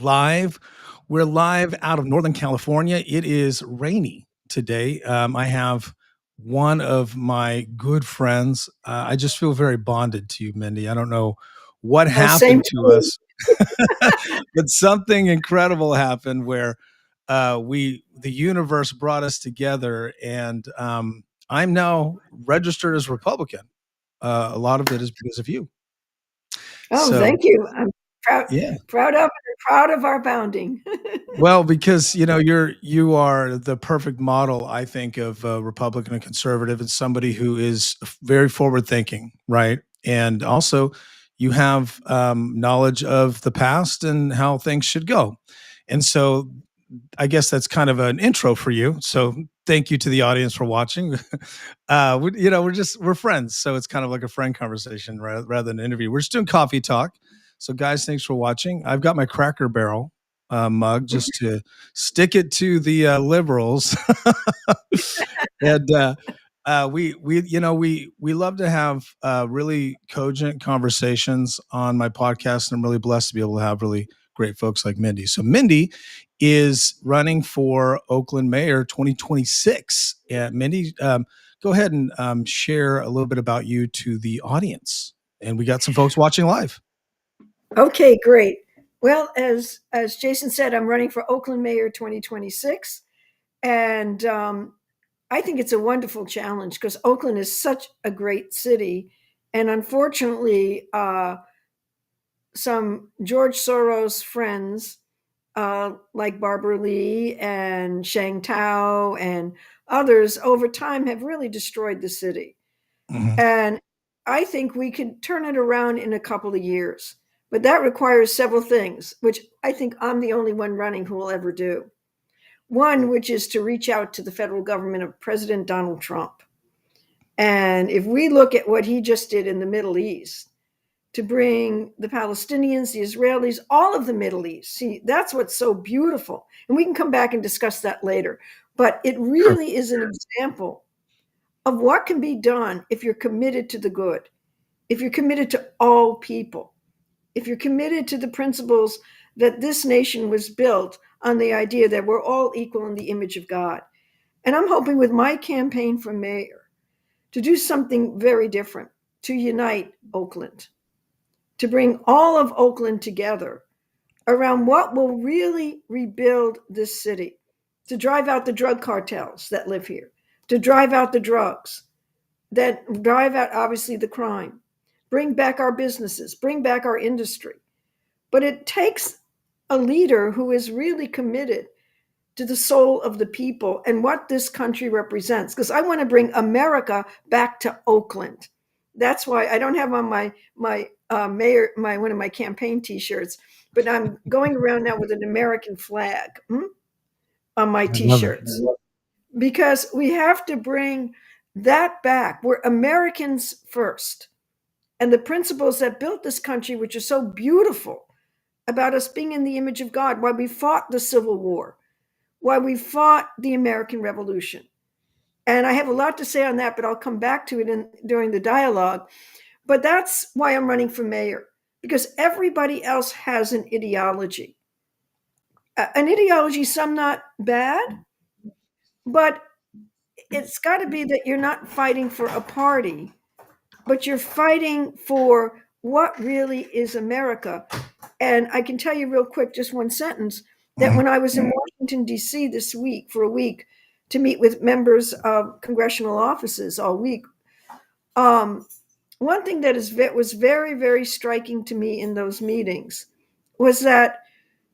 Live. We're live out of Northern California. It is rainy today. I have one of my good friends. I just feel very bonded to you, Mindy. I don't know what Oh, same happened to to me. us, but something incredible happened where the universe brought us together, and I'm now registered as Republican. A lot of it is because of you. Oh, So thank you. I'm proud yeah. proud of it, proud of our founding. Well, because you are the perfect model, I think, of a Republican and conservative, and somebody who is very forward thinking, right? And also, you have knowledge of the past and how things should go. And so, I guess that's kind of an intro for you. So, thank you to the audience for watching. We're friends, so it's kind of like a friend conversation rather than an interview. We're just doing coffee talk. So, guys, thanks for watching. I've got my Cracker Barrel mug just to stick it to the liberals. And we love to have really cogent conversations on my podcast, and I'm really blessed to be able to have really great folks like Mindy. So Mindy is running for Oakland Mayor 2026. Mindy, go ahead and share a little bit about you to the audience. And we got some folks watching live. Okay, great. Well, as Jason said, I'm running for Oakland Mayor 2026, and I think it's a wonderful challenge because Oakland is such a great city, and unfortunately, some George Soros friends like Barbara Lee and Shang Tao and others over time have really destroyed the city. Mhm. And I think we could turn it around in a couple of years. But that requires several things, which I think I'm the only one running who will ever do. One, which is to reach out to the federal government of President Donald Trump. And if we look at what he just did in the Middle East to bring the Palestinians, the Israelis, all of the Middle East, see, that's what's so beautiful. And we can come back and discuss that later. But it Sure. really is an example of what can be done if you're committed to the good, if you're committed to all people, if you're committed to the principles that this nation was built on the idea that we're all equal in the image of God. And I'm hoping with my campaign for mayor to do something very different, to unite Oakland, to bring all of Oakland together around what will really rebuild this city, to drive out the drug cartels that live here, to drive out the drugs, that drive out obviously the crime, bring back our businesses, bring back our industry. But it takes a leader who is really committed to the soul of the people and what this country represents. Because I want to bring America back to Oakland. That's why I don't have on my mayor one of my campaign T-shirts, but I'm going around now with an American flag on my I love it. T-shirts because we have to bring that back. We're Americans first. And the principles that built this country, which are so beautiful about us being in the image of God, why we fought the Civil War, why we fought the American Revolution. And I have a lot to say on that, but I'll come back to it during the dialogue. But that's why I'm running for mayor, because everybody else has an ideology. An ideology, some not bad, but it's got to be that you're not fighting for a party, but you're fighting for what really is America. And I can tell you real quick, just one sentence, that Mhm. when I was in Washington, D.C. this week for a week to meet with members of congressional offices all week, um, one thing that was very, very striking to me in those meetings was that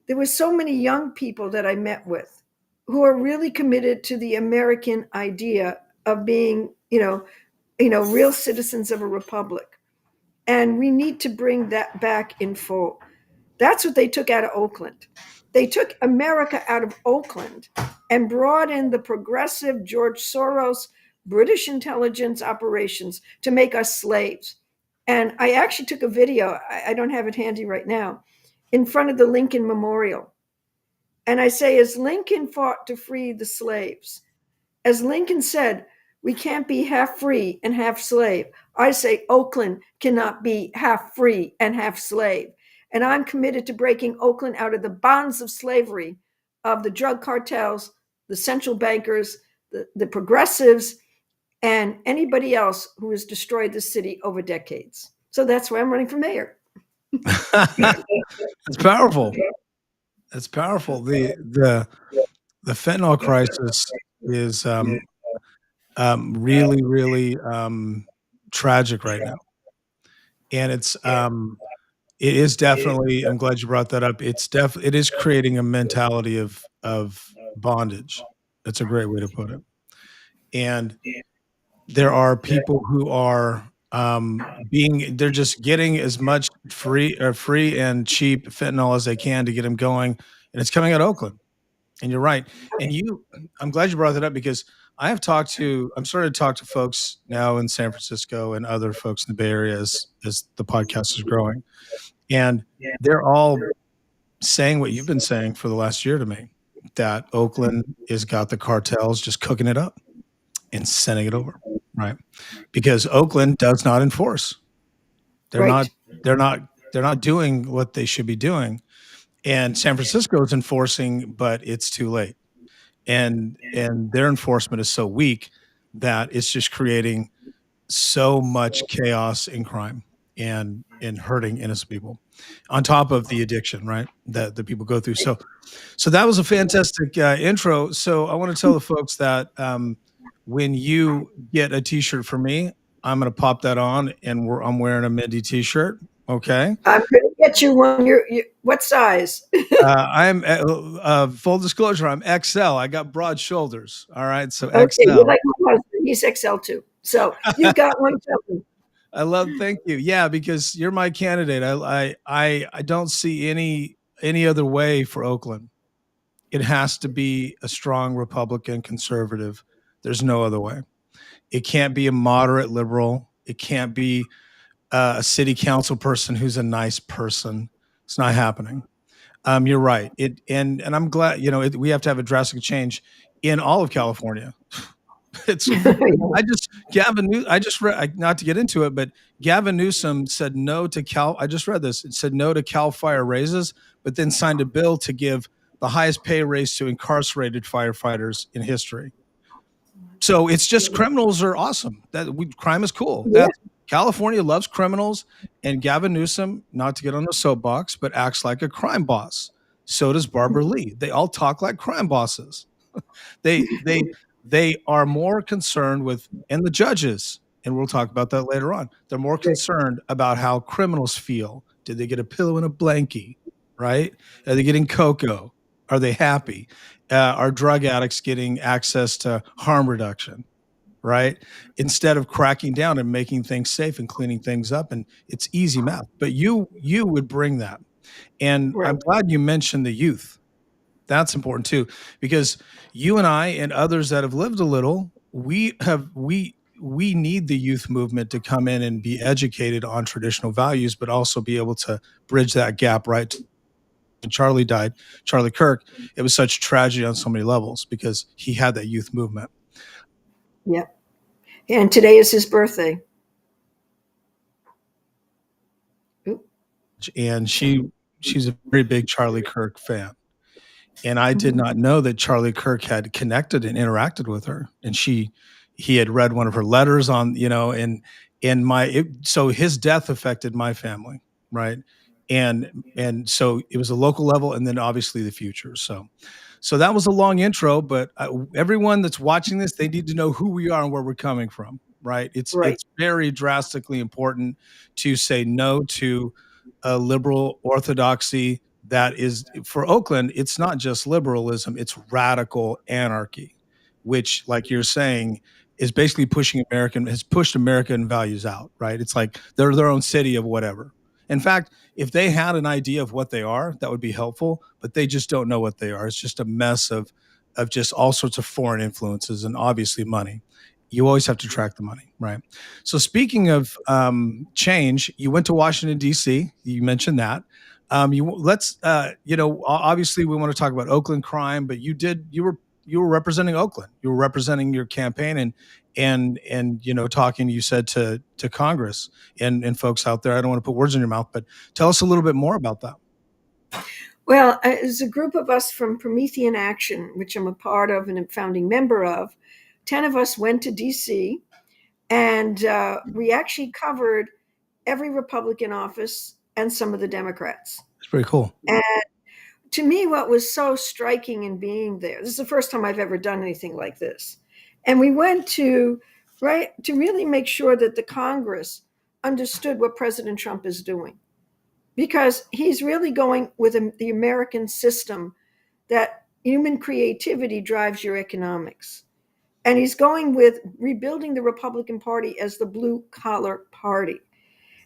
there were so many young people that I met with who are really committed to the American idea of being, real citizens of a republic. And we need to bring that back in full. That's what they took out of Oakland. They took America out of Oakland and brought in the progressive George Soros British intelligence operations to make us slaves. And I actually took a video, I don't have it handy right now, in front of the Lincoln Memorial. And I say, as Lincoln fought to free the slaves, as Lincoln said, we can't be half free and half slave. I say Oakland cannot be half free and half slave. And I'm committed to breaking Oakland out of the bonds of slavery of the drug cartels, the central bankers, the progressives, and anybody else who has destroyed the city over decades. So that's why I'm running for mayor. It's powerful. It's powerful. The fentanyl crisis is really, really tragic right now, and it is definitely. I'm glad you brought that up. It is creating a mentality of bondage. That's a great way to put it. And there are people who are they're just getting as much free and cheap fentanyl as they can to get them going, and it's coming out of Oakland. And you're right. And I'm glad you brought that up because I'm starting to talk to folks now in San Francisco and other folks in the Bay Area as the podcast is growing. And they're all saying what you've been saying for the last year to me, that Oakland has got the cartels just cooking it up and sending it over, right? Because Oakland does not enforce. They're not Right. they're not they're not doing what they should be doing. And San Francisco is enforcing, but it's too late. And their enforcement is so weak that it's just creating so much chaos and crime and hurting innocent people on top of the addiction, right? That the people go through. So that was a fantastic intro. So I want to tell the folks that when you get a T-shirt from me, I'm going to pop that on, and I'm wearing a Mindy T-shirt. Okay. I'm going to get you one. What size? I'm full disclosure. I'm XL. I got broad shoulders. All right, so Okay, you're XL. like my husband. He's XL too. So you've got one coming. I love. Thank you. Yeah, because you're my candidate. I don't see any other way for Oakland. It has to be a strong Republican conservative. There's no other way. It can't be a moderate liberal. It can't be a city council person who's a nice person. It's not happening. You're right. And I'm glad, we have to have a drastic change in all of California. It's I just read, not to get into it, but Gavin Newsom said no to I just read this. It said no to Cal Fire raises, but then signed a bill to give the highest pay raise to incarcerated firefighters in history. So it's just criminals are awesome. Crime is cool. Yeah. California loves criminals, and Gavin Newsom, not to get on the soapbox, but acts like a crime boss. So does Barbara Lee. They all talk like crime bosses. They are more concerned with, and the judges, and we'll talk about that later on. They're more concerned about how criminals feel. Did they get a pillow and a blankie? Right? Are they getting cocoa? Are they happy? Are drug addicts getting access to harm reduction? Right? Instead of cracking down and making things safe and cleaning things up, and it's easy math. But you would bring that, and Right. I'm glad you mentioned the youth. That's important too, because you and I and others that have lived a little, we need the youth movement to come in and be educated on traditional values, but also be able to bridge that gap. Right? When Charlie died, Charlie Kirk, it was such tragedy on so many levels because he had that youth movement. Yeah. And today is his birthday. And she's a very big Charlie Kirk fan. And I did not know that Charlie Kirk had connected and interacted with her. And he had read one of her letters on, so his death affected my family. Right. And so it was a local level, and then obviously the future. So that was a long intro, but everyone that's watching this, they need to know who we are and where we're coming from. Right. It's very drastically important to say no to a liberal orthodoxy that is, for Oakland, it's not just liberalism, it's radical anarchy, which, like you're saying, is basically has pushed American values out, right? It's like they're their own city of whatever. In fact, if they had an idea of what they are, that would be helpful, but they just don't know what they are. It's just a mess of just all sorts of foreign influences and obviously money. You always have to track the money, right? So speaking of change, you went to Washington, D.C. You mentioned that. Obviously we want to talk about Oakland crime, but you you were representing Oakland. You were representing your campaign, and talking, you said, to Congress and folks out there. I don't want to put words in your mouth, but tell us a little bit more about that. Well, as a group of us from Promethean Action, which I'm a part of and a founding member of, 10 of us went to DC, and we actually covered every Republican office and some of the Democrats. It's pretty cool. And to me, what was so striking in being there, this is the first time I've ever done anything like this. And we went to really make sure that the Congress understood what President Trump is doing, because he's really going with the American system that human creativity drives your economics. And he's going with rebuilding the Republican Party as the blue collar party.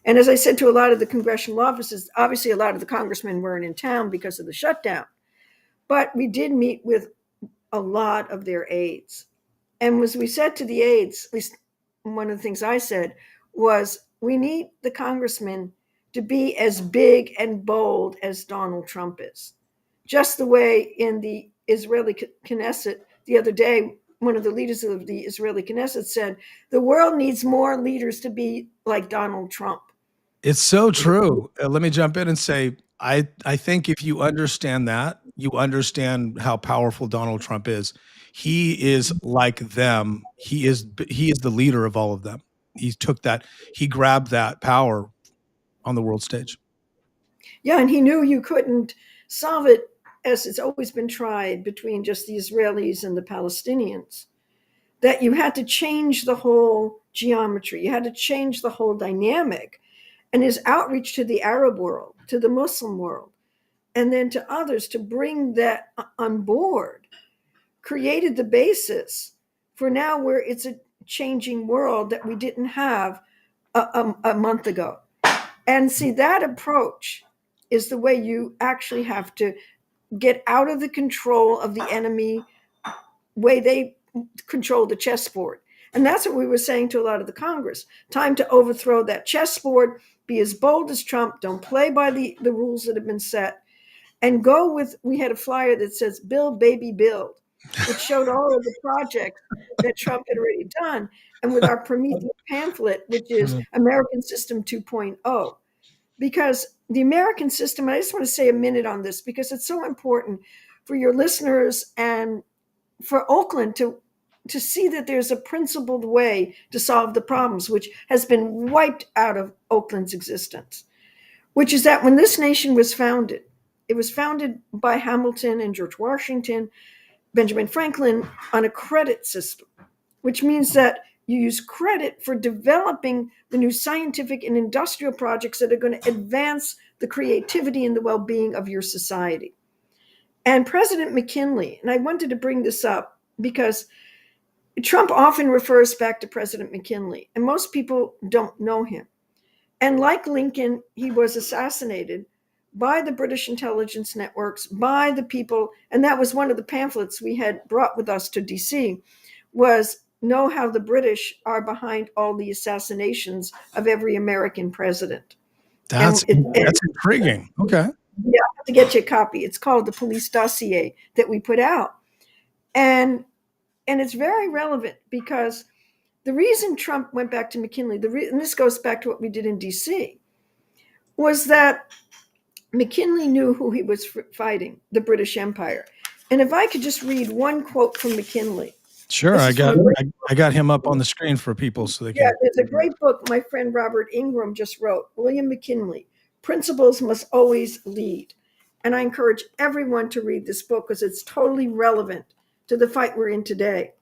And as I said to a lot of the congressional offices, obviously a lot of the congressmen weren't in town because of the shutdown, but we did meet with a lot of their aides. And as we said to the aides, at least one of the things I said was, we need the congressmen to be as big and bold as Donald Trump is. Just the way in the Israeli Knesset the other day, one of the leaders of the Israeli Knesset said, the world needs more leaders to be like Donald Trump. It's so true. Let me jump in and say, I think if you understand that, you understand how powerful Donald Trump is. He is like them. He is the leader of all of them. He grabbed that power on the world stage. Yeah, and he knew you couldn't solve it, as it's always been tried, between just the Israelis and the Palestinians, that you had to change the whole geometry. You had to change the whole dynamic. And his outreach to the Arab world, to the Muslim world, and then to others to bring that on board, created the basis for now where it's a changing world that we didn't have a month ago. And see, that approach is the way you actually have to get out of the control of the enemy, way they control the chessboard. And that's what we were saying to a lot of the Congress. Time to overthrow that chessboard, be as bold as Trump, don't play by the rules that have been set, and go with, we had a flyer that says, build, baby, build, which showed all of the projects that Trump had already done. And with our Prometheus pamphlet, which is American System 2.0. Because the American system, and I just want to say a minute on this because it's so important for your listeners and for Oakland to see that there's a principled way to solve the problems, which has been wiped out of Oakland's existence, which is that when this nation was founded, it was founded by Hamilton and George Washington, Benjamin Franklin, on a credit system, which means that you use credit for developing the new scientific and industrial projects that are going to advance the creativity and the well-being of your society. And President McKinley, and I wanted to bring this up because Trump often refers back to President McKinley, and most people don't know him. And like Lincoln, he was assassinated by the British intelligence networks, by the people, and that was one of the pamphlets we had brought with us to DC, was know how the British are behind all the assassinations of every American president. That's intriguing. Okay. Yeah, I have to get you a copy. It's called The Police Dossier that we put out. And it's very relevant because the reason Trump went back to McKinley, and this goes back to what we did in DC, was that McKinley knew who he was fighting, the British Empire. And if I could just read one quote from McKinley. Sure, I got him up on the screen for people so they can. Yeah, there's a great book my friend Robert Ingram just wrote, William McKinley, Principles Must Always Lead. And I encourage everyone to read this book because it's totally relevant to the fight we're in today.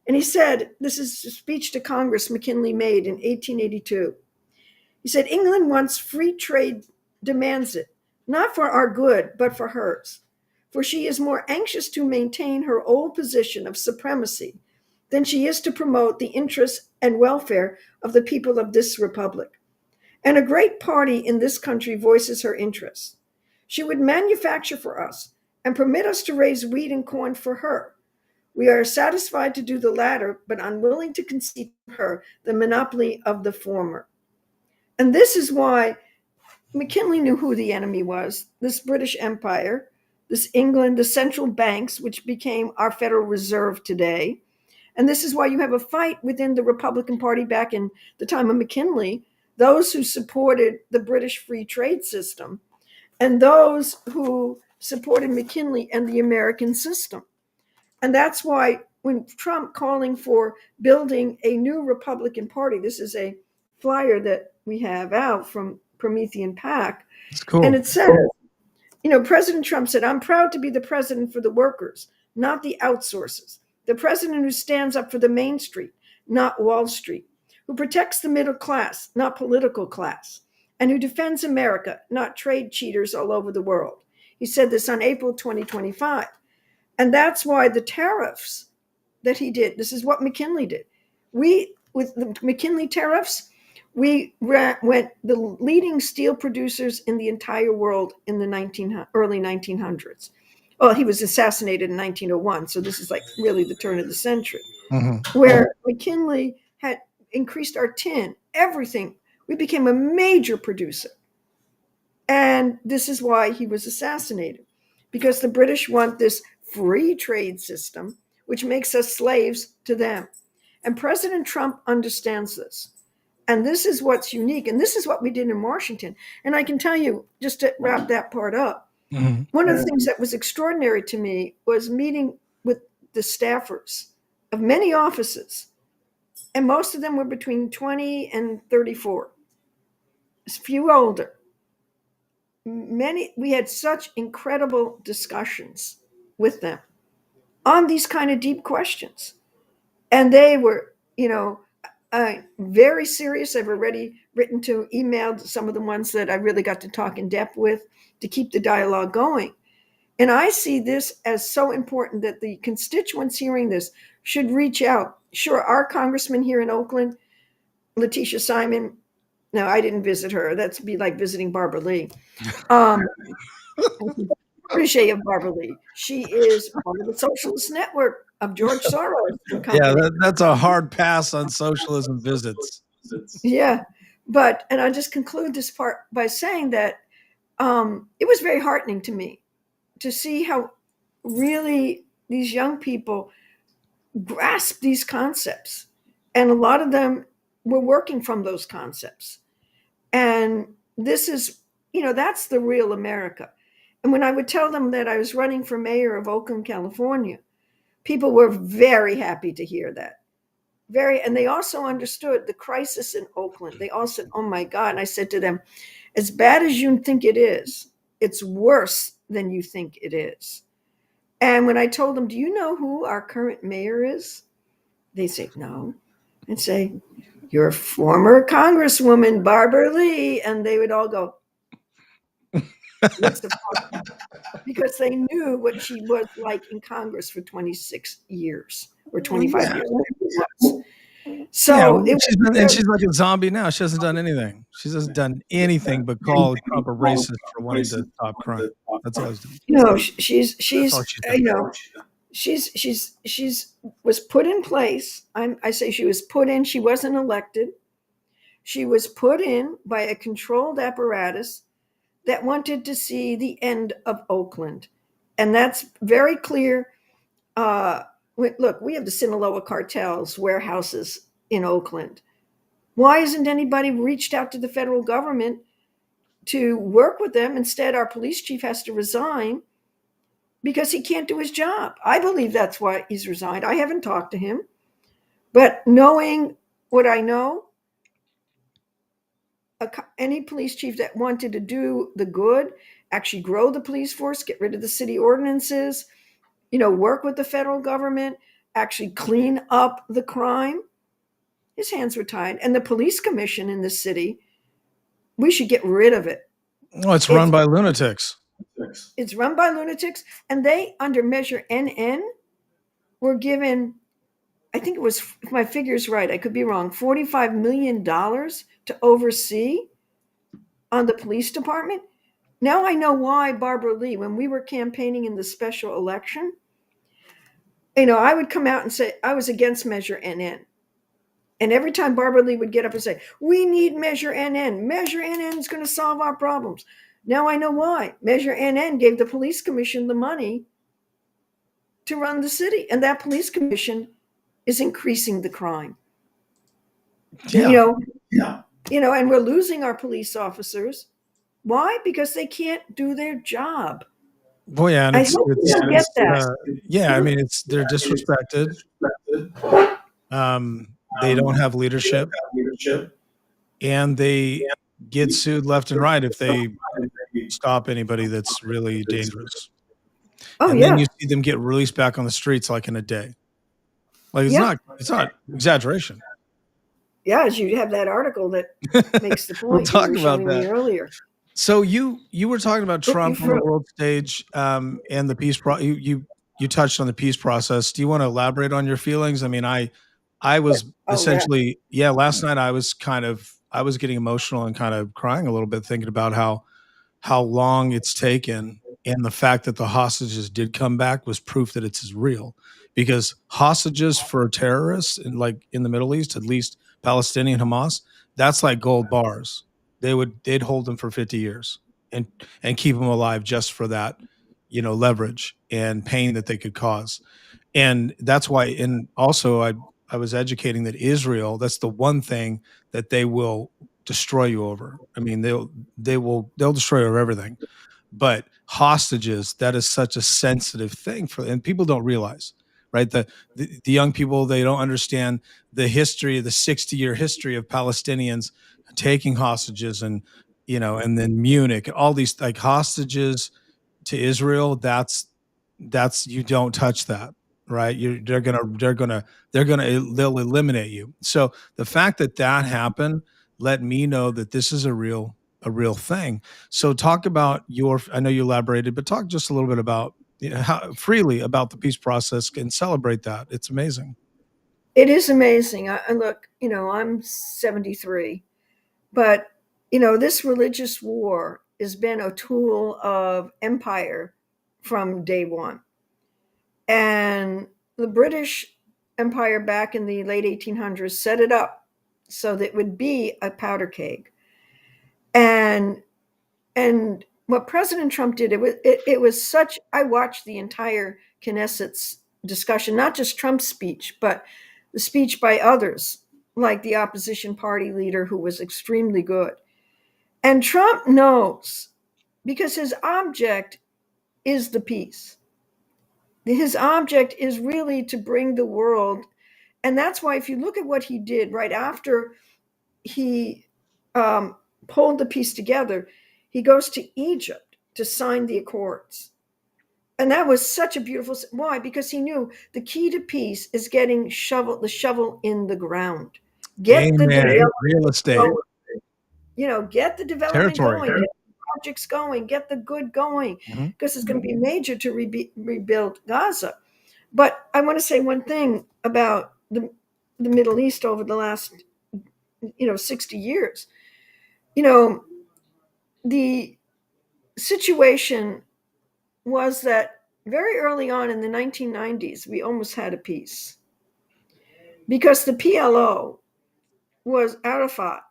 And he said, this is a speech to Congress McKinley made in 1882. He said, England wants free trade, demands it, not for our good, but for hers. For she is more anxious to maintain her old position of supremacy than she is to promote the interests and welfare of the people of this republic. And a great party in this country voices her interests. She would manufacture for us and permit us to raise wheat and corn for her. We are satisfied to do the latter, but unwilling to concede to her the monopoly of the former. And this is why McKinley knew who the enemy was, this British Empire, this England, the central banks, which became our Federal Reserve today. And this is why you have a fight within the Republican Party back in the time of McKinley, those who supported the British free trade system and those who supported McKinley and the American system. And that's why when Trump calling for building a new Republican Party, this is a flyer that we have out from Promethean PAC, It's cool. and it says, President Trump said, "I'm proud to be the president for the workers, not the outsourcers. The president who stands up for the Main Street, not Wall Street, who protects the middle class, not political class, and who defends America, not trade cheaters all over the world." He said this on April 2025. And that's why the tariffs that he did, this is what McKinley did. With the McKinley tariffs, we went the leading steel producers in the entire world in the early 1900s. Well, he was assassinated in 1901, so this is like really the turn of the century, where McKinley had increased our tin, everything. We became a major producer. And this is why he was assassinated, because the British want this free trade system, which makes us slaves to them. And President Trump understands this. And this is what's unique. And this is what we did in Washington. And I can tell you, just to wrap that part up, one of the things that was extraordinary to me was meeting with the staffers of many offices. And most of them were between 20 and 34, a few older. We had such incredible discussions with them on these kind of deep questions. And they were, very serious. I've already emailed some of the ones that I really got to talk in depth with to keep the dialogue going. And I see this as so important that the constituents hearing this should reach out. Sure, our congressman here in Oakland, Letitia Simon, no, I didn't visit her. That'd be like visiting Barbara Lee. Protege of Barbara Lee. She is part of the socialist network of George Soros and company. Yeah, that's a hard pass on socialism visits. Yeah, and I just conclude this part by saying that it was very heartening to me to see how really these young people grasp these concepts. And a lot of them were working from those concepts. And this is, that's the real America. And when I would tell them that I was running for mayor of Oakland, California, people were very happy to hear that. And they also understood the crisis in Oakland. They all said, "Oh my God." And I said to them, as bad as you think it is, it's worse than you think it is. And when I told them, "Do you know who our current mayor is?" They say, "No." And say, "Your former Congresswoman, Barbara Lee." And they would all go, because they knew what she was like in Congress for 26 years or 25 years. So she's like a zombie now. She hasn't done anything. She hasn't done anything but call Trump a racist for wanting to stop crime. That's all she's doing. She's was put in place. I say she was put in. She wasn't elected. She was put in by a controlled apparatus that wanted to see the end of Oakland. And that's very clear. Look, we have the Sinaloa cartels warehouses in Oakland. Why hasn't anybody reached out to the federal government to work with them? Instead, our police chief has to resign because he can't do his job. I believe that's why he's resigned. I haven't talked to him. But knowing what I know, any police chief that wanted to do the good, actually grow the police force, get rid of the city ordinances, work with the federal government, actually clean up the crime, his hands were tied. And the police commission in the city, we should get rid of it. Oh, it's run by lunatics. It's run by lunatics. And they, under Measure NN, were given, I think it was, if my figure's right, I could be wrong, $45 million to oversee on the police department. Now I know why Barbara Lee, when we were campaigning in the special election, I would come out and say I was against Measure NN. And every time Barbara Lee would get up and say, "We need Measure NN. Measure NN is going to solve our problems." Now I know why. Measure NN gave the police commission the money to run the city, and that police commission is increasing the crime. Yeah. And we're losing our police officers. Why? Because they can't do their job. Well, yeah, and I hope you don't get that. yeah, I mean, they're disrespected. They don't have leadership, and they get sued left and right if they stop anybody that's really dangerous. Oh And then yeah, you see them get released back on the streets like in a day. Like yeah, it's not exaggeration. yeah. As you have that article that makes the We'll point you talk were about showing me that. earlier. So you were talking about You Trump on the world stage, and the you touched on the peace process. Do you want to elaborate on your feelings? I mean, I was Oh yeah. essentially, yeah, last night I was getting emotional and kind of crying a little bit thinking about how long it's taken, and the fact that the hostages did come back was proof that it's as real. Because hostages for terrorists in the Middle East, at least Palestinian Hamas, that's like gold bars. They'd hold them for 50 years and keep them alive just for that, leverage and pain that they could cause. And that's why, and also I was educating that Israel, that's the one thing that they will destroy you over. I mean, they'll destroy you over everything. But hostages, that is such a sensitive thing and people don't realize, right? The young people, they don't understand the history, the 60-year history of Palestinians taking hostages, and then Munich, all these like hostages to Israel. That's you don't touch that, right? They'll eliminate you. So the fact that that happened let me know that this is a real thing. So talk about I know you elaborated, but talk just a little bit about, how freely about the peace process and celebrate that. It's amazing. It is amazing. I look, I'm 73, but this religious war has been a tool of empire from day one. And the British Empire back in the late 1800s set it up so that it would be a powder keg. And what President Trump did, it was such. I watched the entire Knesset's discussion, not just Trump's speech, but the speech by others, like the opposition party leader, who was extremely good. And Trump knows, because his object is the peace. His object is really to bring the world. And that's why, if you look at what he did right after he pulled the peace together, he goes to Egypt to sign the accords. And that was such a beautiful. Why? Because he knew the key to peace is getting the shovel in the ground. Get the Amen. development Real estate going. Get the development territory. going. Get the projects going. Get the good going. Mhm. Because it's going to be major to rebuild Gaza. But I want to say one thing about the Middle East over the last 60 years. The situation was that very early on in the 1990s, we almost had a peace because the PLO Arafat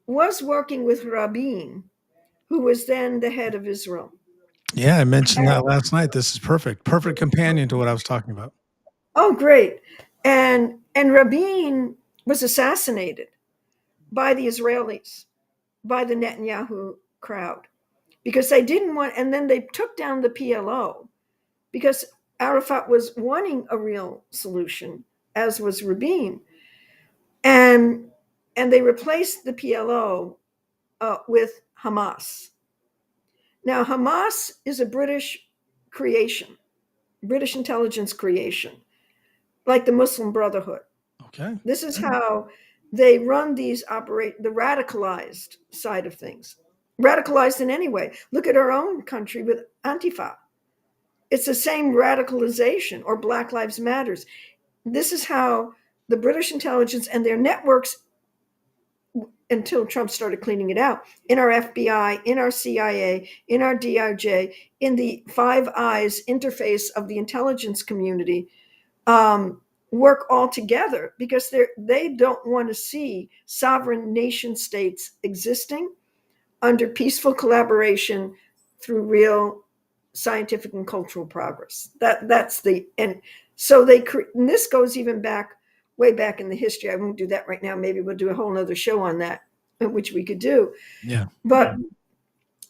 was working with Rabin, who was then the head of Israel. Yeah, I mentioned that last night. This is perfect. Perfect companion to what I was talking about. Oh, great. And Rabin was assassinated by the Israelis, by the Netanyahu crowd, because they didn't want, and then they took down the PLO because Arafat was wanting a real solution, as was Rabin. And they replaced the PLO with Hamas. Now, Hamas is a British creation, British intelligence creation, like the Muslim Brotherhood. Okay. This is how they run the radicalized side of things. Radicalized in any way. Look at our own country with Antifa. It's the same radicalization, or Black Lives Matters. This is how the British intelligence and their networks, until Trump started cleaning it out, in our FBI, in our CIA, in our DOJ, in the Five Eyes interface of the intelligence community, work all together, because they don't want to see sovereign nation states existing under peaceful collaboration through real scientific and cultural progress. That's the and so they and this goes even back way back in the history. I won't do that right now. Maybe we'll do a whole nother show on that, which we could do. Yeah. But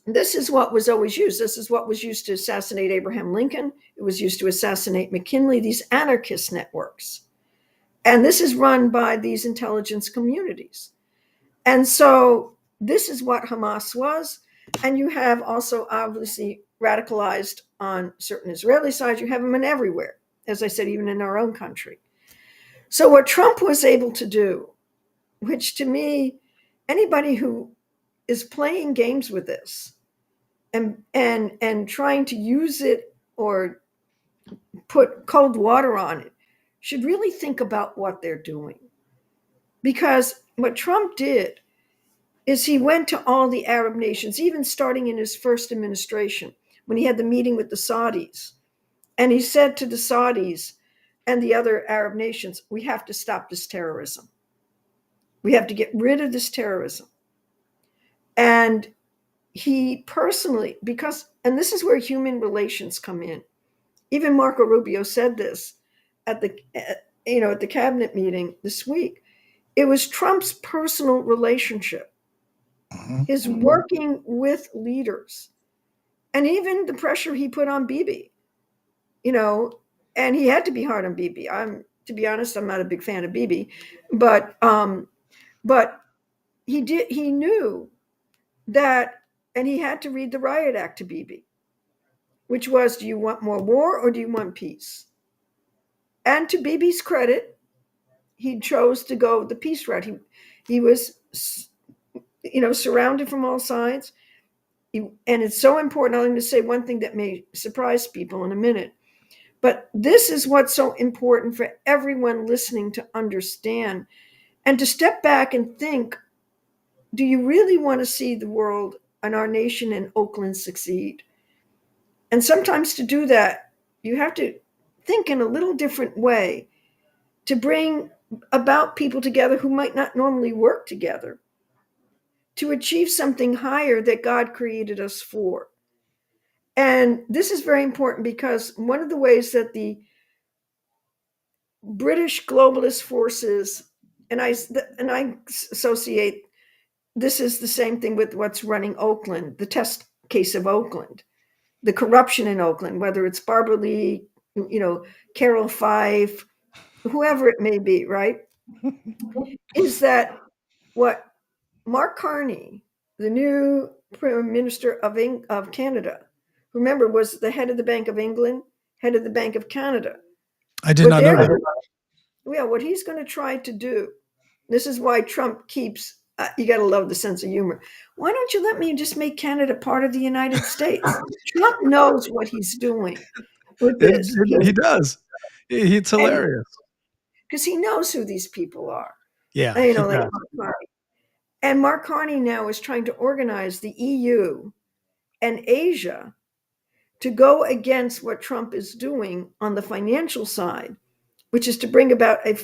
this is what was always used. This is what was used to assassinate Abraham Lincoln. It was used to assassinate McKinley, these anarchist networks. And this is run by these intelligence communities. And so this is what Hamas was. And you have also obviously radicalized on certain Israeli sides. You have them in everywhere, as I said, even in our own country. So what Trump was able to do, which to me, anybody who is playing games with this and trying to use it or put cold water on it should really think about what they're doing. Because what Trump did is he went to all the Arab nations, even starting in his first administration, when he had the meeting with the Saudis. And he said to the Saudis and the other Arab nations, we have to stop this terrorism. We have to get rid of this terrorism. And he personally, and this is where human relations come in. Even Marco Rubio said this at the cabinet meeting this week. It was Trump's personal relationship, his working with leaders, and even the pressure he put on Bibi, and he had to be hard on Bibi. To be honest, I'm not a big fan of Bibi, but he knew that, and he had to read the Riot Act to Bibi, which was, do you want more war or do you want peace? And to Bibi's credit, he chose to go the peace route. He was, surrounded from all sides. And it's so important. I'm going to say one thing that may surprise people in a minute. But this is what's so important for everyone listening to understand and to step back and think, do you really want to see the world and our nation and Oakland succeed? And sometimes to do that, you have to think in a little different way to bring about people together who might not normally work together to achieve something higher that God created us for. And this is very important because one of the ways that the British globalist forces, and I associate this is the same thing with what's running Oakland, the test case of Oakland, the corruption in Oakland, whether it's Barbara Lee, Carol Fife, whoever it may be, right? Is that what Mark Carney, the new Prime Minister of Canada, remember, was the head of the Bank of England, head of the Bank of Canada. I did not know that. Yeah, what he's going to try to do, this is why Trump keeps, you got to love the sense of humor. Why don't you let me just make Canada part of the United States? Trump knows what he's doing with this. He does. It's hilarious. Because he knows who these people are. Yeah. Like Mark Carney. And Mark Carney now is trying to organize the EU and Asia to go against what Trump is doing on the financial side, which is to bring about a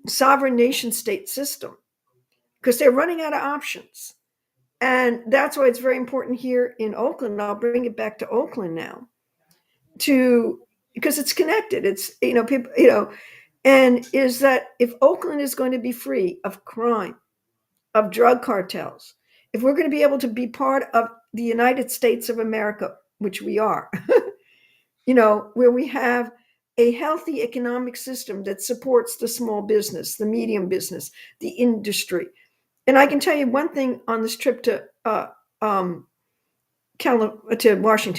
sovereign nation state system, because they're running out of options. And that's why it's very important here in Oakland. I'll bring it back to Oakland now, because it's connected. It's people, and is that if Oakland is going to be free of crime, of drug cartels, if we're going to be able to be part of the United States of America, which we are, where we have a healthy economic system that supports the small business, the medium business, the industry. And I can tell you one thing on this trip to Washington,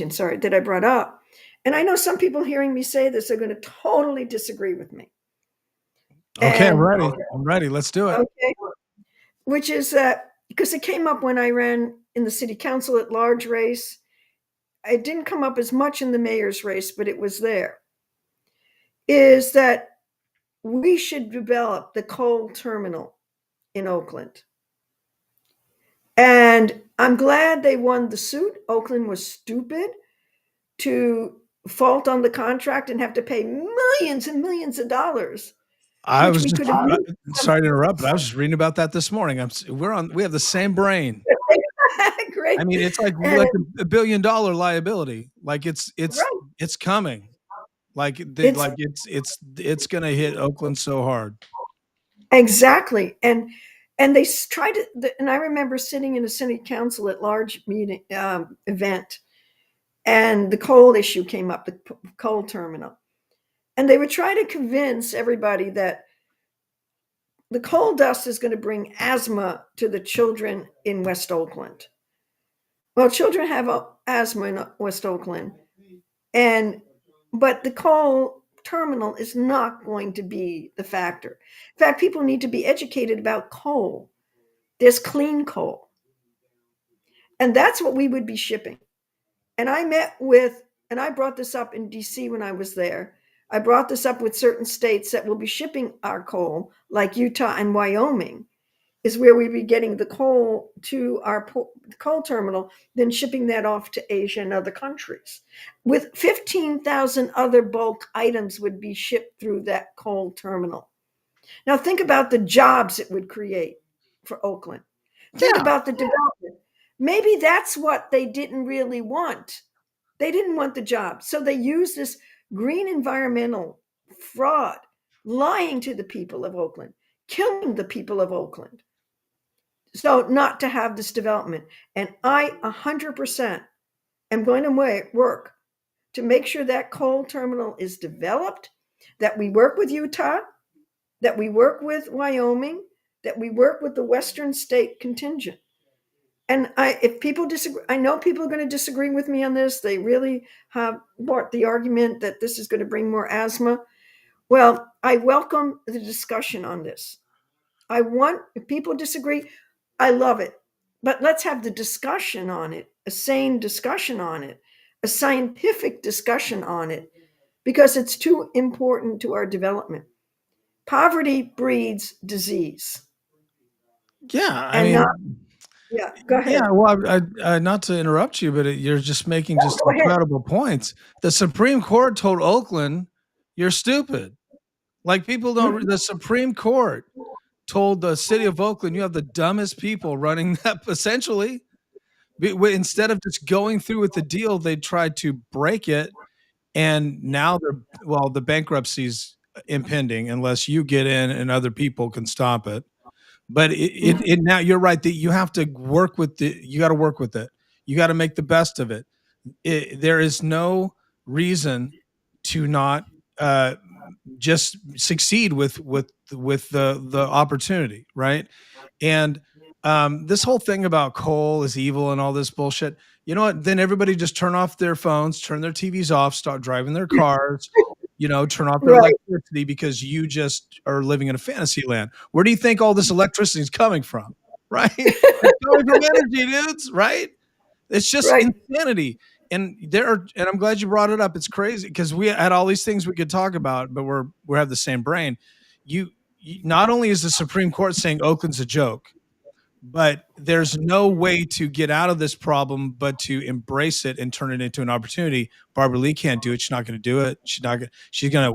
that I brought up. And I know some people hearing me say this are going to totally disagree with me. Okay, I'm ready. Let's do it. Okay. Which is that, because it came up when I ran in the city council at large race. It didn't come up as much in the mayor's race, but it was there. Is that we should develop the coal terminal in Oakland. And I'm glad they won the suit. Oakland was stupid to fault on the contract and have to pay millions and millions of dollars I which was we just could have used. sorry to interrupt, but I was just reading about that this morning. We have the same brain. I Great. mean, it's like And $1 billion liability. Like right. it's coming. It's It's gonna hit Oakland so hard. exactly. And they tried to, and I remember sitting in a city council at large meeting event, and the coal issue came up, the coal terminal. And they were trying to convince everybody that the coal dust is going to bring asthma to the children in West Oakland. Well, children have asthma in West Oakland, and but the coal terminal is not going to be the factor. In fact, people need to be educated about coal. There's clean coal, and that's what we would be shipping. And I met with, and I brought this up in DC when I was there. I brought this up with certain states that will be shipping our coal, like Utah and Wyoming, is where we'd be getting the coal to our coal terminal, then shipping that off to Asia and other countries. With 15,000 other bulk items would be shipped through that coal terminal. Now think about the jobs it would create for Oakland. Think Yeah. about the development. Maybe that's what they didn't really want. They didn't want the job. So they used this green environmental fraud, lying to the people of Oakland, killing the people of Oakland. So not to have this development. And I 100% am going to work to make sure that coal terminal is developed, that we work with Utah, that we work with Wyoming, that we work with the Western state contingent. And if people disagree, I know people are going to disagree with me on this. They really have bought the argument that this is going to bring more asthma. Well, I welcome the discussion on this. If people disagree, I love it. But let's have the discussion on it, a sane discussion on it, a scientific discussion on it, because it's too important to our development. Poverty breeds disease. Yeah, I And not, mean, yeah, go yeah, ahead. well, not to interrupt you, but you're just making No, just go ahead. incredible points. The Supreme Court told Oakland, "You're stupid." Like, people don't Mhm. the Supreme Court told the city of Oakland, "You have the dumbest people running that," essentially. Instead of just going through with the deal, they tried to break it, and now the bankruptcy's impending unless you get in and other people can stop it. But it now you're right that you have to work with you gotta work with it. You gotta make the best of it. There is no reason to not, uh, just succeed with the opportunity, right? And this whole thing about coal is evil and all this bullshit. You know what? Then everybody just turn off their phones, turn their TVs off, start driving their cars, turn off their Right, electricity because you just are living in a fantasy land. Where do you think all this electricity is coming from? Right? It's coming from energy, dudes, right? It's just right, insanity. And I'm glad you brought it up. It's crazy because we had all these things we could talk about, but we have the same brain. Not only is the Supreme Court saying Oakland's a joke, but there's no way to get out of this problem but to embrace it and turn it into an opportunity. Barbara Lee can't do it. She's not going to do it. She's going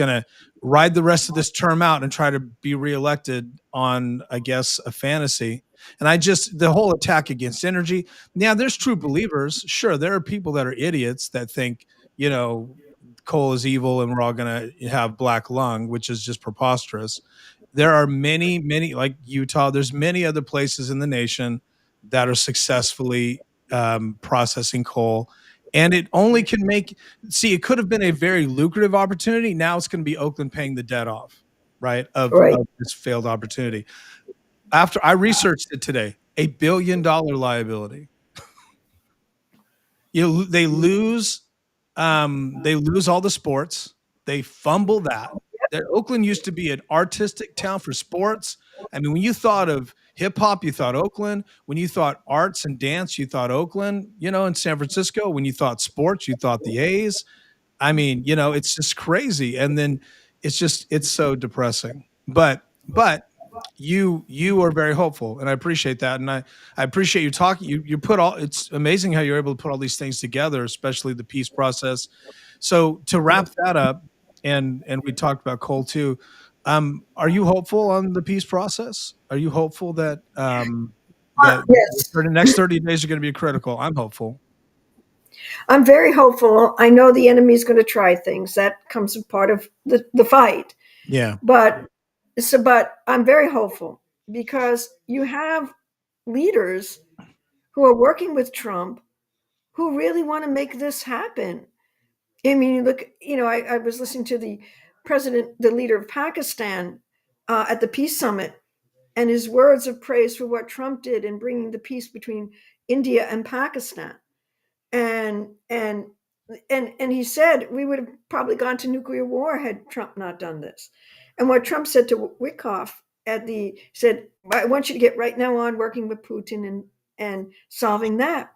to ride the rest of this term out and try to be reelected on, I guess, a fantasy. And the whole attack against energy. Now, there's true believers. Sure, there are people that are idiots that think, you know, coal is evil and we're all going to have black lung, which is just preposterous. There are many, many, like Utah, there's many other places in the nation that are successfully processing coal. And it only can it could have been a very lucrative opportunity. Now it's going to be Oakland paying the debt off, right? right. Of this failed opportunity. After I researched it today, $1 billion liability. They lose all the sports. They fumble that. Oakland used to be an artistic town for sports. I mean, when you thought of hip hop, you thought Oakland. When you thought arts and dance, you thought Oakland. In San Francisco, when you thought sports, you thought the A's. I mean, it's just crazy. And then it's so depressing. But you are very hopeful, and I appreciate that. And I appreciate you talking. It's amazing how you're able to put all these things together, especially the peace process. So to wrap that up, and we talked about coal too. Are you hopeful on the peace process? Are you hopeful that that Yes, the next 30 days are going to be critical? I'm hopeful. I'm very hopeful. I know the enemy's going to try things. That comes as part of the fight. Yeah, But I'm very hopeful because you have leaders who are working with Trump who really want to make this happen. I mean, I was listening to the leader of Pakistan at the peace summit, and his words of praise for what Trump did in bringing the peace between India and Pakistan. And he said we would have probably gone to nuclear war had Trump not done this. And what Trump said to Wickoff said, I want you to get right now on working with Putin and solving that.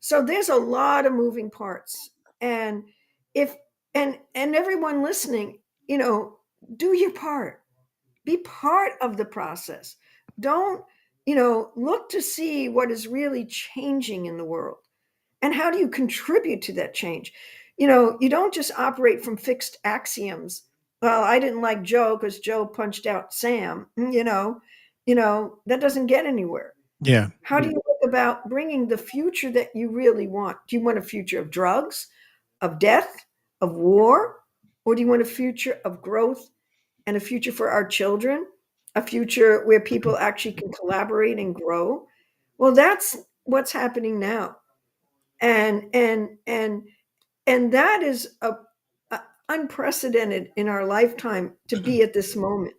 So there's a lot of moving parts. And if and everyone listening, do your part. Be part of the process. Don't, look to see what is really changing in the world. And how do you contribute to that change? You don't just operate from fixed axioms. Well, I didn't like Joe because Joe punched out Sam. That doesn't get anywhere. yeah, How do you look about bringing the future that you really want? Do you want a future of drugs, of death, of war? Or do you want a future of growth and a future for our children? A future where people actually can collaborate and grow? Well, that's what's happening now. And that is unprecedented in our lifetime to be at this moment.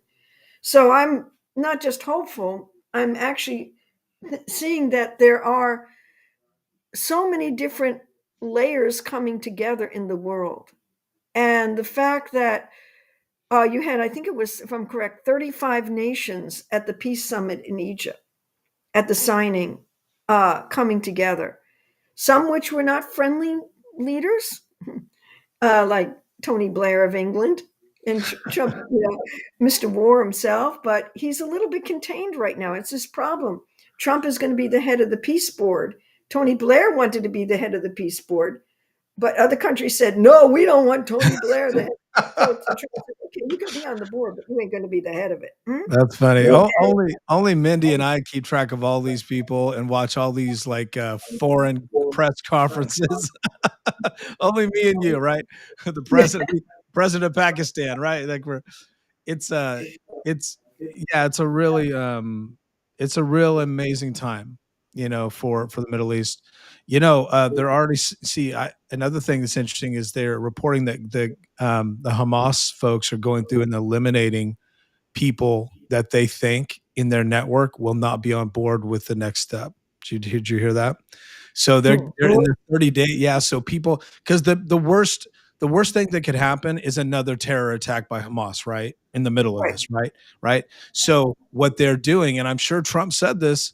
So I'm not just hopeful, I'm actually seeing that there are so many different layers coming together in the world. And the fact that you had, I think it was, if I'm correct, 35 nations at the peace summit in Egypt at the signing, coming together, some which were not friendly leaders, like Tony Blair of England and Trump, Mr. War himself, but he's a little bit contained right now. It's his problem. Trump is going to be the head of the peace board. Tony Blair wanted to be the head of the peace board, but other countries said, no, we don't want Tony Blair the head. So Trump said, okay, you can be on the board, but you ain't going to be the head of it. that's funny. Only Mindy and I keep track of all these people and watch all these like foreign press conferences. Only me and you, right? The president of Pakistan, right? Like it's it's yeah, it's a real amazing time, for the Middle East. They're already see another thing that's interesting is they're reporting that the Hamas folks are going through and eliminating people that they think in their network will not be on board with the next step. Did you hear that? So they're in their 30-day, yeah. So people, because the worst thing that could happen is another terror attack by Hamas, right? In the middle of Right. this, right? Right. So what they're doing, and I'm sure Trump said this,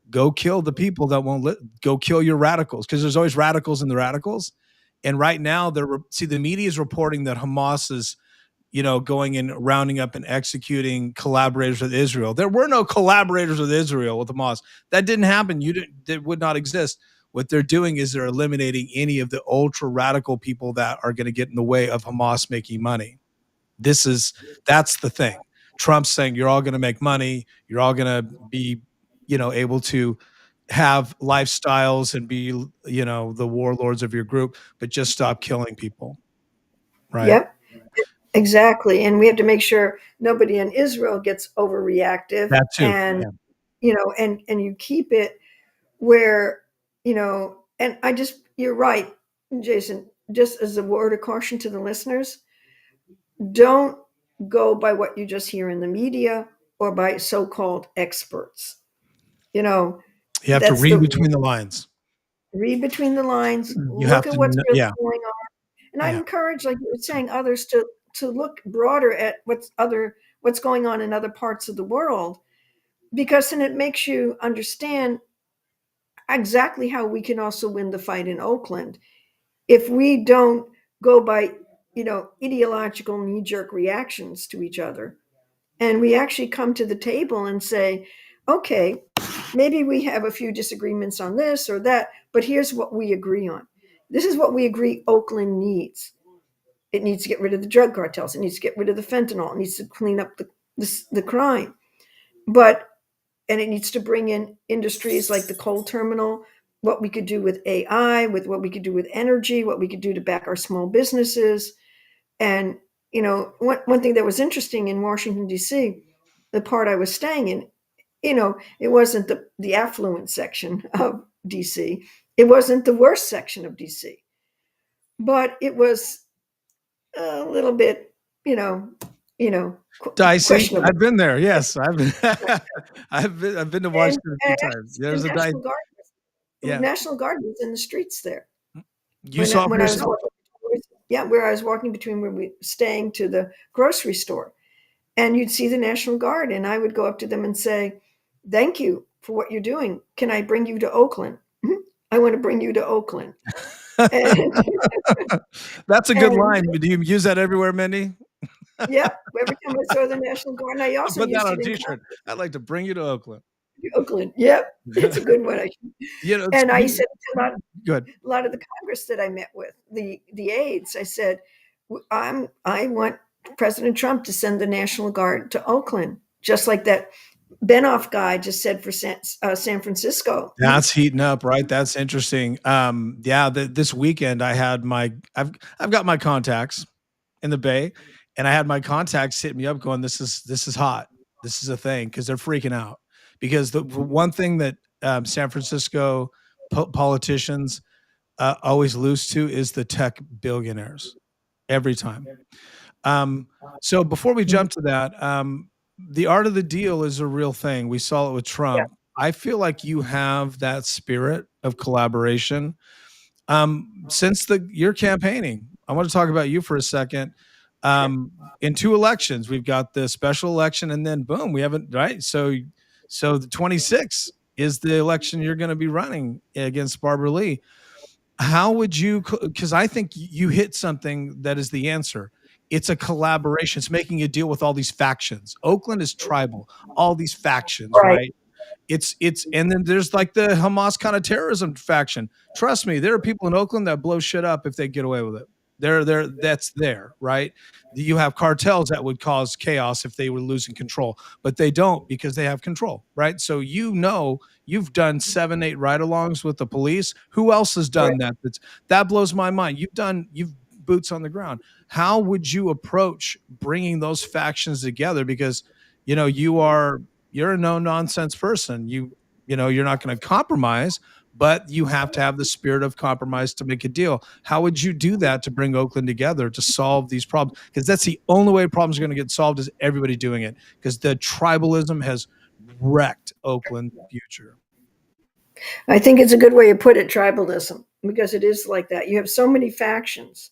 go kill the people that won't go kill your radicals, because there's always radicals in the radicals. And right now, the media is reporting that Hamas is going and rounding up and executing collaborators with Israel. There were no collaborators with Israel with Hamas. That didn't happen. That would not exist. What they're doing is they're eliminating any of the ultra radical people that are going to get in the way of Hamas making money. That's the thing. Trump's saying you're all going to make money. You're all going to be, able to have lifestyles and be, the warlords of your group, but just stop killing people. Right. Yep. Exactly. And we have to make sure nobody in Israel gets overreactive, That too. and Yeah. and you keep it where, and you're right, Jason, just as a word of caution to the listeners, don't go by what you just hear in the media or by so-called experts. You know, You have to that's read the between the lines. read between the lines, You have look at to what's really yeah, going on. And I'd yeah. encourage, like you were saying, others to look broader at what's going on in other parts of the world, because then it makes you understand exactly how we can also win the fight in Oakland if we don't go by ideological knee-jerk reactions to each other, and we actually come to the table and say, okay, maybe we have a few disagreements on this or that, but here's what we agree on. This is what we agree Oakland needs. It needs to get rid of the drug cartels. It needs to get rid of the fentanyl. It needs to clean up the crime. But and it needs to bring in industries like the coal terminal, what we could do with AI, with what we could do with energy, what we could do to back our small businesses. And, one thing that was interesting in Washington, D.C., the part I was staying in, it wasn't the affluent section of DC. It wasn't the worst section of DC, but it was a little bit, Dicey. questionable. I've been there. Yes, I've been. I've been to And, Washington a and few I times. actually There's the a dice. Yeah, National Guard was in the streets there you saw it for when I was yourself. walking. Yeah, where I was walking between where we staying to the grocery store, and you'd see the National Guard, and I would go up to them and say, "Thank you for what you're doing. Can I bring you to Oakland? Mhm. I want to bring you to Oakland." And That's a good and line. Do you use that everywhere, Mindy? yeah, every time I saw the National Guard, and I I'll also put that used on it a in T-shirt. I'd like to bring you to Oakland. Oakland. Yep, it's a good one. And I said to Good. a lot of the Congress that I met with, the aides, I said, I want President Trump to send the National Guard to Oakland, just like that Benoff guy just said for San Francisco. That's heating up, right? That's interesting. Yeah, this weekend I've got my contacts in the Bay, and I had my contacts hit me up going, "This is hot. This is a thing," because they're freaking out. Because the one thing that San Francisco politicians always lose to is the tech billionaires every time. Um, so before we jump to that, the art of the deal is a real thing. We saw it with Yeah, Trump. I feel like you have that spirit of collaboration. Since you're campaigning, I want to talk about you for a second. sure. In two elections, we've got the special election, and then boom, we haven't right. So the 26 is the election you're going to be running against Barbara Lee. How would you, because I think you hit something that is the answer. It's a collaboration. It's making a deal with all these factions. Oakland is tribal, all these factions, Right. right? It's and then there's like the Hamas kind of terrorism faction. Trust me, there are people in Oakland that blow shit up if they get away with it. They're that's there, right? You have cartels that would cause chaos if they were losing control, but they don't because they have control, right? So you've done 7, 8 ride-alongs with the police. Who else has done Right. that? That blows my mind. You've boots on the ground. How would you approach bringing those factions together? Because you're a no nonsense person. You're not going to compromise, but you have to have the spirit of compromise to make a deal. How would you do that to bring Oakland together to solve these problems? Because that's the only way problems are going to get solved is everybody doing it. Because the tribalism has wrecked Oakland's future. I think it's a good way to put it, tribalism, because it is like that. You have so many factions.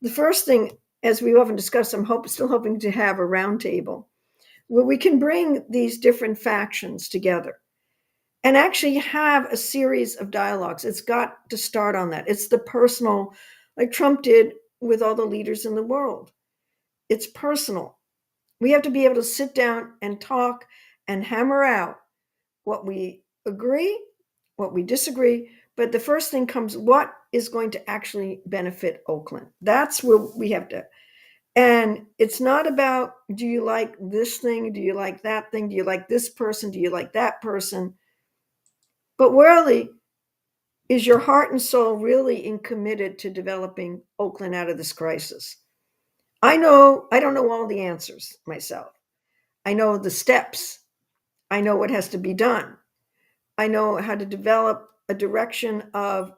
The first thing, as we often discuss, still hoping to have a roundtable where we can bring these different factions together and actually have a series of dialogues. It's got to start on that. It's the personal, like Trump did with all the leaders in the world. It's personal. We have to be able to sit down and talk and hammer out what we agree, what we disagree. But the first thing comes, what is going to actually benefit Oakland? That's where we have to. And it's not about, do you like this thing? Do you like that thing? Do you like this person? Do you like that person? But really, is your heart and soul really committed to developing Oakland out of this crisis? I don't know all the answers myself. I know the steps. I know what has to be done. I know how to develop a direction of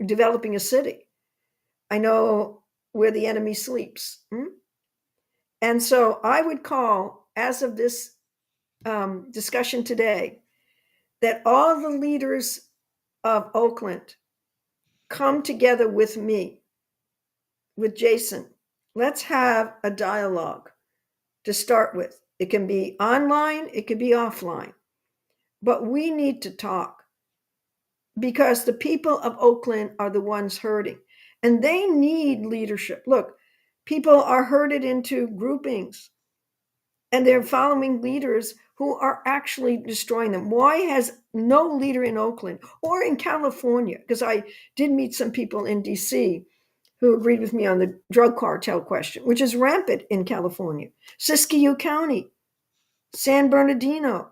developing a city. I know where the enemy sleeps. And so I would call, as of this discussion today, that all the leaders of Oakland come together with me, with Jason. Let's have a dialogue to start with. It can be online, it could be offline, but we need to talk because the people of Oakland are the ones hurting and they need leadership. Look, people are herded into groupings and they're following leaders who are actually destroying them. Why has no leader in Oakland or in California? Because I did meet some people in DC who agreed with me on the drug cartel question, which is rampant in California. Siskiyou County. San Bernardino.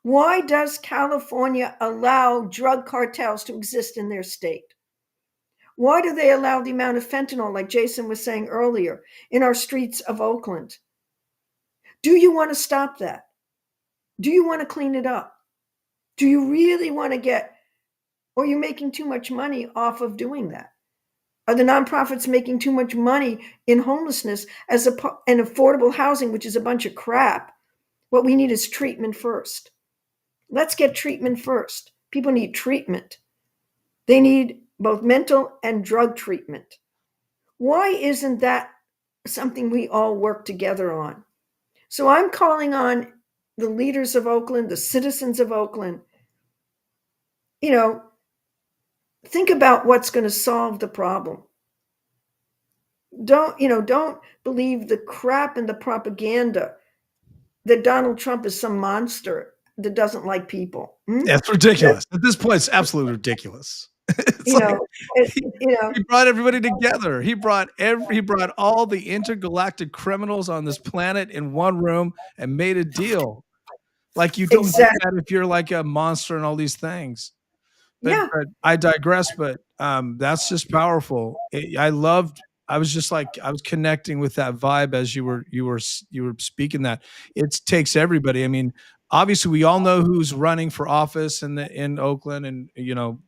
Why does California allow drug cartels to exist in their state? Why do they allow the amount of fentanyl, like Jason was saying earlier, in our streets of Oakland? Do you want to stop that? Do you want to clean it up? Do you really want to get, or are you making too much money off of doing that? Are the nonprofits making too much money in homelessness and affordable housing, which is a bunch of crap? What we need is treatment first. Let's get treatment first. People need treatment. They need both mental and drug treatment. Why isn't that something we all work together on? So I'm calling on the leaders of Oakland, the citizens of Oakland, you know, think about what's going to solve the problem. Don't believe the crap and the propaganda that Donald Trump is some monster that doesn't like people. It's ridiculous. At this point, it's absolutely ridiculous. It's You like know, he, you know, he brought everybody together. He brought all the intergalactic criminals on this planet in one room and made a deal. Like you don't do exactly. that if you're like a monster and all these things. Yeah, But I digress, but, that's just powerful. I was just like I was connecting with that vibe as you were speaking that. It takes everybody. I mean, obviously, we all know who's running for office in Oakland and,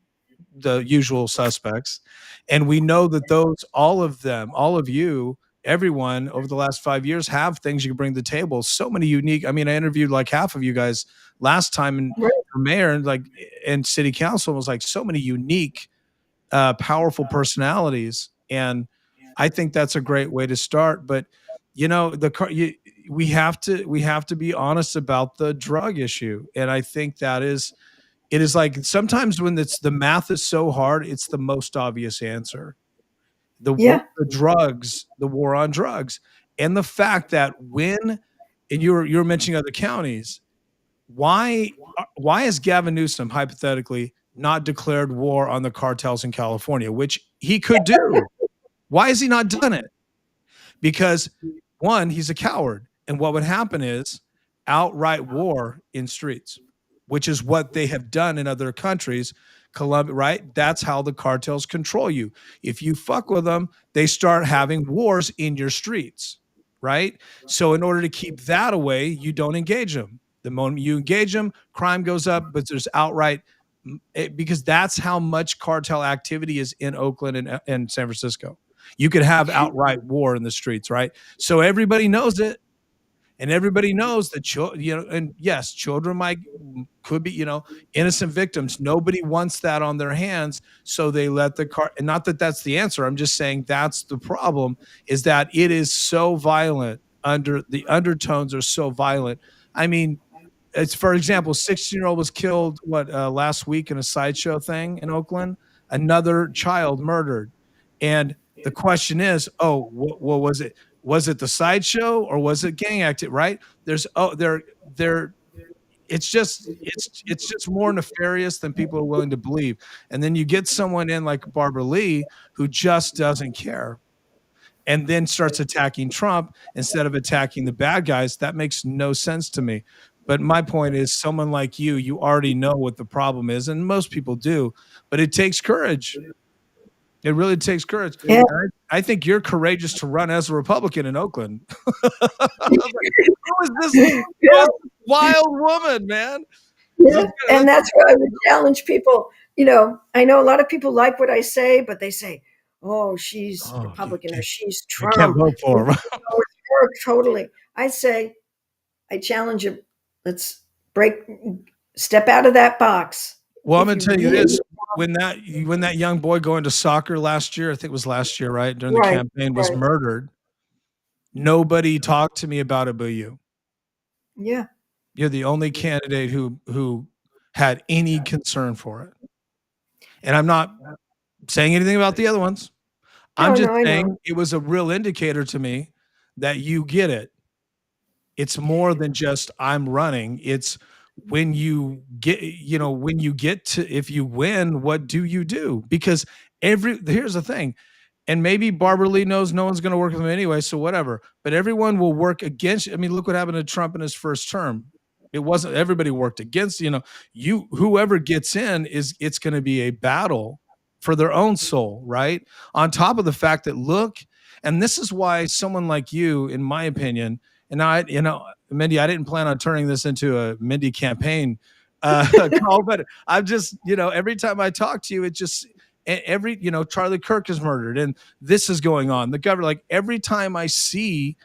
the usual suspects, and we know that those all of them, all of you, everyone over the last 5 years have things you can bring to the table. So many unique I mean, I interviewed like half of you guys last time and right. for mayor and like and city council was like so many unique powerful personalities, and I think that's a great way to start. But we have to be honest about the drug issue, and I think that is it is like sometimes when it's the math is so hard, it's the most obvious answer. Yeah, The war on drugs, and the fact that when and you were mentioning other counties, why is Gavin Newsom hypothetically not declared war on the cartels in California, which he could do? Why has he not done it? Because one, he's a coward. And what would happen is outright war in streets, which is what they have done in other countries. Colombia, right? That's how the cartels control you. If you fuck with them, they start having wars in your streets, right? So, in order to keep that away, you don't engage them. The moment you engage them, crime goes up, but there's outright because that's how much cartel activity is in Oakland and San Francisco. You could have outright war in the streets, right? So everybody knows it, and everybody knows that and yes, children might could be innocent victims. Nobody wants that on their hands, so they let the car. And not that that's the answer. I'm just saying that's the problem. Is that it is so violent. The undertones are so violent. I mean, it's for example, 16-year-old was killed last week in a sideshow thing in Oakland. Another child murdered, and the question is, oh, what was it? Was it the sideshow or was it gang activity? Right? There's there. It's just more nefarious than people are willing to believe. And then you get someone in like Barbara Lee who just doesn't care and then starts attacking Trump instead of attacking the bad guys. That makes no sense to me. But my point is, someone like you already know what the problem is, and most people do, but it takes courage. It really takes courage. yeah, I think you're courageous to run as a Republican in Oakland. I was like, who is yeah, this wild woman, man? yeah. And that's why I would challenge people. I know a lot of people like what I say, but they say, "Oh, she's Oh, Republican or she's I can't Trump." vote for him. Oh, it's her totally. I say, I challenge you. Let's step out of that box. Well, I'm If gonna you tell you really this: when that young boy going to soccer last year, I think it was last year, right during the right, campaign, was right, murdered. Nobody talked to me about it but you. yeah. You're the only candidate who had any concern for it. And I'm not saying anything about the other ones. I'm No, just no, I know. saying it was a real indicator to me that you get it. It's more than just I'm running. It's when you get to if you win, what do you do? Because here's the thing. And maybe Barbara Lee knows no one's going to work with him anyway, so whatever. But everyone will work against. I mean, look what happened to Trump in his first term. It wasn't everybody worked against. You whoever gets in is it's going to be a battle for their own soul, right? On top of the fact that look, and this is why someone like you, in my opinion, and Mindy, I didn't plan on turning this into a Mindy campaign call, but I'm just, every time I talk to you, it just every Charlie Kirk is murdered and this is going on, the government, like every time I see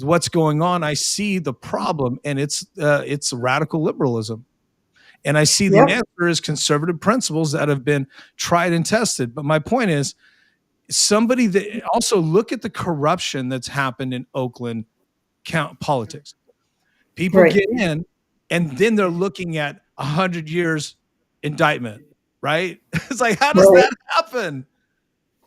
what's going on, I see the problem, and it's radical liberalism, and I see the Yep. answer is conservative principles that have been tried and tested. But my point is, somebody that also look at the corruption that's happened in Oakland count politics. People Right. get in, and then they're looking at 100 years indictment, right? It's like, how does Right. that happen?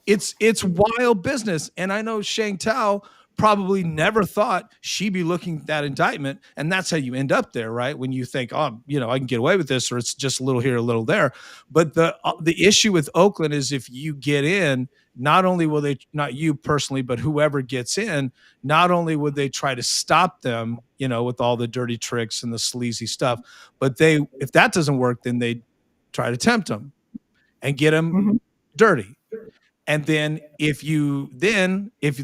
It's wild business. And I know Shang Tao probably never thought she'd be looking at that indictment. And that's how you end up there, right? When you think, oh, I can get away with this, or it's just a little here, a little there. But the issue with Oakland is if you get in, not only will they, not you personally, but whoever gets in, not only would they try to stop them, with all the dirty tricks and the sleazy stuff, but if that doesn't work, then they try to tempt them and get them Mhm. dirty. And then if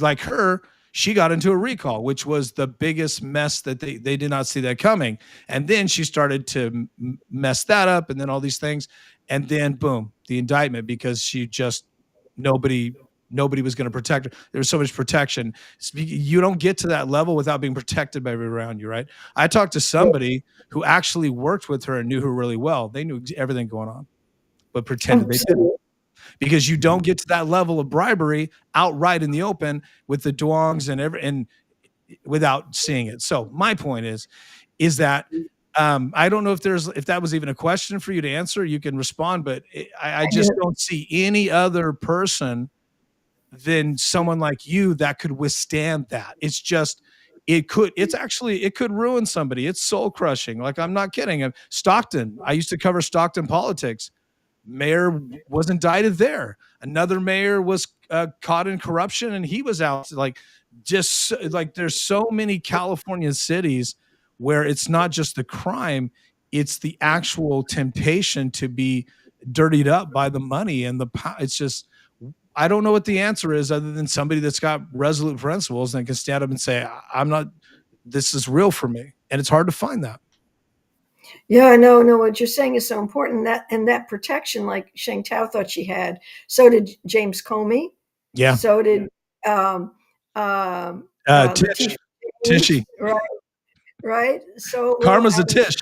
like her, she got into a recall, which was the biggest mess that they did not see that coming. And then she started to mess that up, and then all these things. And then boom, the indictment, because she just, nobody was going to protect her. There was so much protection. You don't get to that level without being protected by everyone around you, right? I talked to somebody who actually worked with her and knew her really well. They knew everything going on, but pretended they didn't, because you don't get to that level of bribery outright in the open with the duongs and without seeing it. So my point is that I don't know if that was even a question for you to answer. You can respond, but I just don't see any other person than someone like you that could withstand that. It's just, it could ruin somebody. It's soul crushing. Like, I'm not kidding. Stockton, I used to cover Stockton politics. Mayor was indicted there. Another mayor was caught in corruption, and he was out. Like, just like there's so many California cities where it's not just the crime, it's the actual temptation to be dirtied up by the money and the power. It's just, I don't know what the answer is, other than somebody that's got resolute principles and can stand up and say, I'm not, this is real for me. And it's hard to find that. Yeah, no, what you're saying is so important. That protection, like Shang Tao thought she had, so did James Comey, Yeah. so did um, Tish, Letitia Tishy. James, right. So we'll Karma's a have Tish.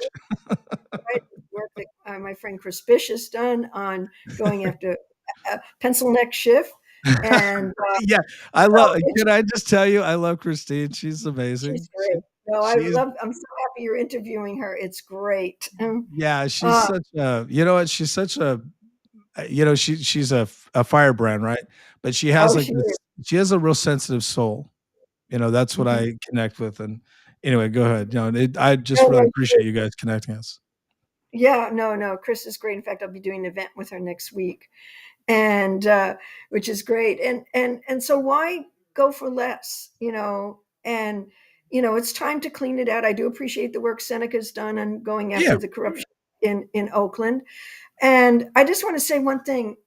right work that my friend Chris Bish has done on going after pencil neck Schiff, and Yeah, I love. Can I just tell you, I love Christine. She's she's amazing. great. No, She's I'm so happy you're interviewing her. It's great. yeah, she's Uh, such a. You know what? She's such a. She's a firebrand, right? But she has oh, like she this. is. She has a real sensitive soul. That's what Mhm. I connect with. And anyway, go ahead. I just No, really no, appreciate you guys connecting us. yeah, no. Chris is great. In fact, I'll be doing an event with her next week, and which is great. And so why go for less? And it's time to clean it out. I do appreciate the work Seneca's done on going Yeah, after the corruption in Oakland. And I just want to say one thing,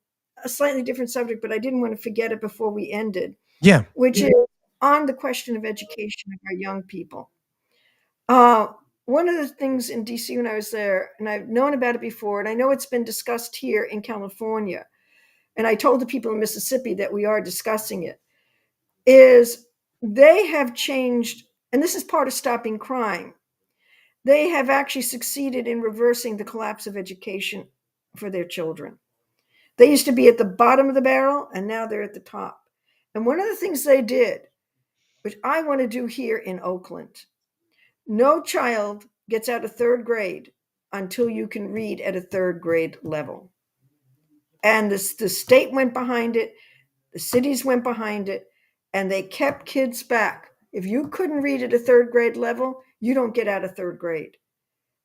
a slightly different subject, but I didn't want to forget it before we ended, yeah, which is on the question of education of our young people. Uh, One of the things in DC when I was there, and I've known about it before, and I know it's been discussed here in California, and I told the people in Mississippi that we are discussing it, is they have changed, and this is part of stopping crime. They have actually succeeded in reversing the collapse of education for their children. They used to be at the bottom of the barrel, and now they're at the top. And one of the things they did, which I want to do here in Oakland, no child gets out of third grade until you can read at a third grade level. And the state went behind it, the cities went behind it, and they kept kids back. If you couldn't read at a third grade level, you don't get out of third grade.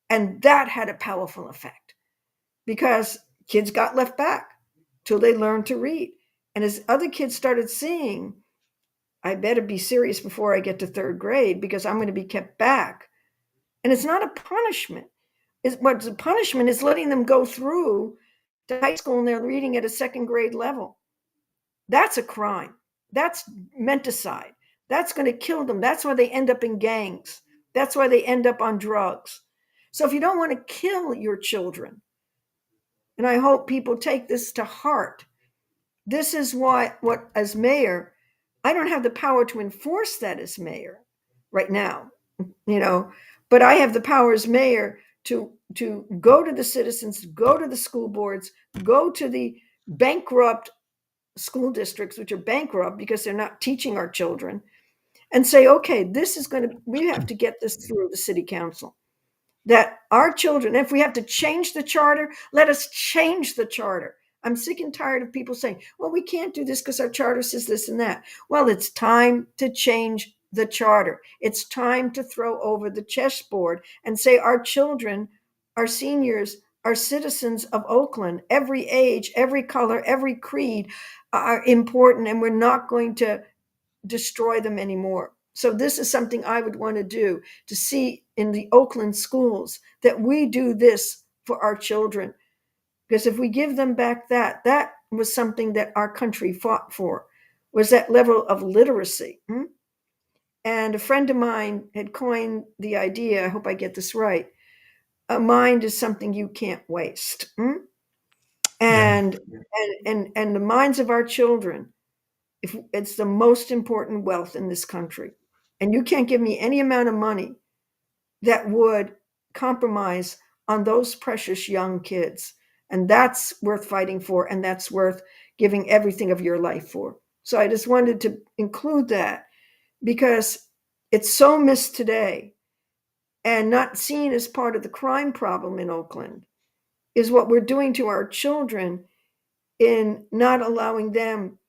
And that had a powerful effect because kids got left back till they learned to read. And as other kids started seeing, I better be serious before I get to third grade because I'm going to be kept back. And it's not a punishment. What's a punishment is letting them go through to high school and they're reading at a second grade level. That's a crime. That's menticide. That's going to kill them. That's why they end up in gangs. That's why they end up on drugs. So if you don't want to kill your children, and I hope people take this to heart, this is what as mayor, I don't have the power to enforce that as mayor right now, but I have the power as mayor to go to the citizens, go to the school boards, go to the bankrupt school districts, which are bankrupt because they're not teaching our children, and say, okay, we have to get this through the city council. That our children, if we have to change the charter, let us change the charter. I'm sick and tired of people saying, well, we can't do this because our charter says this and that. Well, it's time to change the charter. It's time to throw over the chessboard and say our children, our seniors, our citizens of Oakland, every age, every color, every creed are important, and we're not going to destroy them anymore. So this is something I would want to do, to see in the Oakland schools that we do this for our children. Because if we give them back that was something that our country fought for, was that level of literacy. And a friend of mine had coined the idea, I hope I get this right, a mind is something you can't waste. Yeah. And the minds of our children, if it's the most important wealth in this country. And you can't give me any amount of money that would compromise on those precious young kids. And that's worth fighting for, and that's worth giving everything of your life for. So I just wanted to include that because it's so missed today and not seen as part of the crime problem in Oakland is what we're doing to our children in not allowing them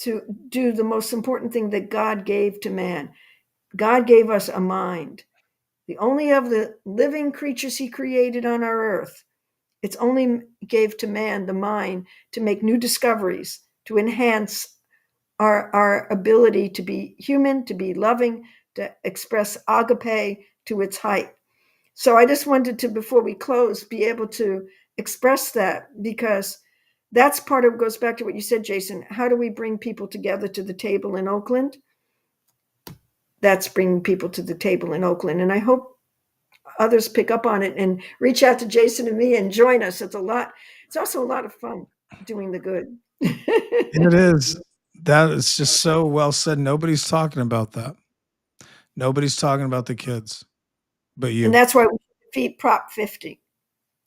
to do the most important thing that God gave to man. God gave us a mind. The only of the living creatures he created on our earth, it's only gave to man the mind to make new discoveries, to enhance our ability to be human, to be loving, to express agape to its height. So I just wanted to, before we close, be able to express that, because that's part of, goes back to what you said, Jason. How do we bring people together to the table in Oakland? That's bringing people to the table in Oakland. And I hope others pick up on it and reach out to Jason and me and join us. It's also a lot of fun doing the good. It is. That is just so well said. Nobody's talking about that. Nobody's talking about the kids but And you. that's why we defeat Prop 50.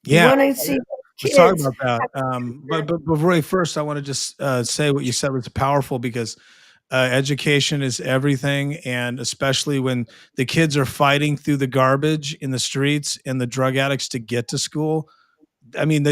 We Yeah. want to see Let's talk kids. about that. But Roy, first, I want to just say what you said was powerful because education is everything, and especially when the kids are fighting through the garbage in the streets and the drug addicts to get to school. I mean,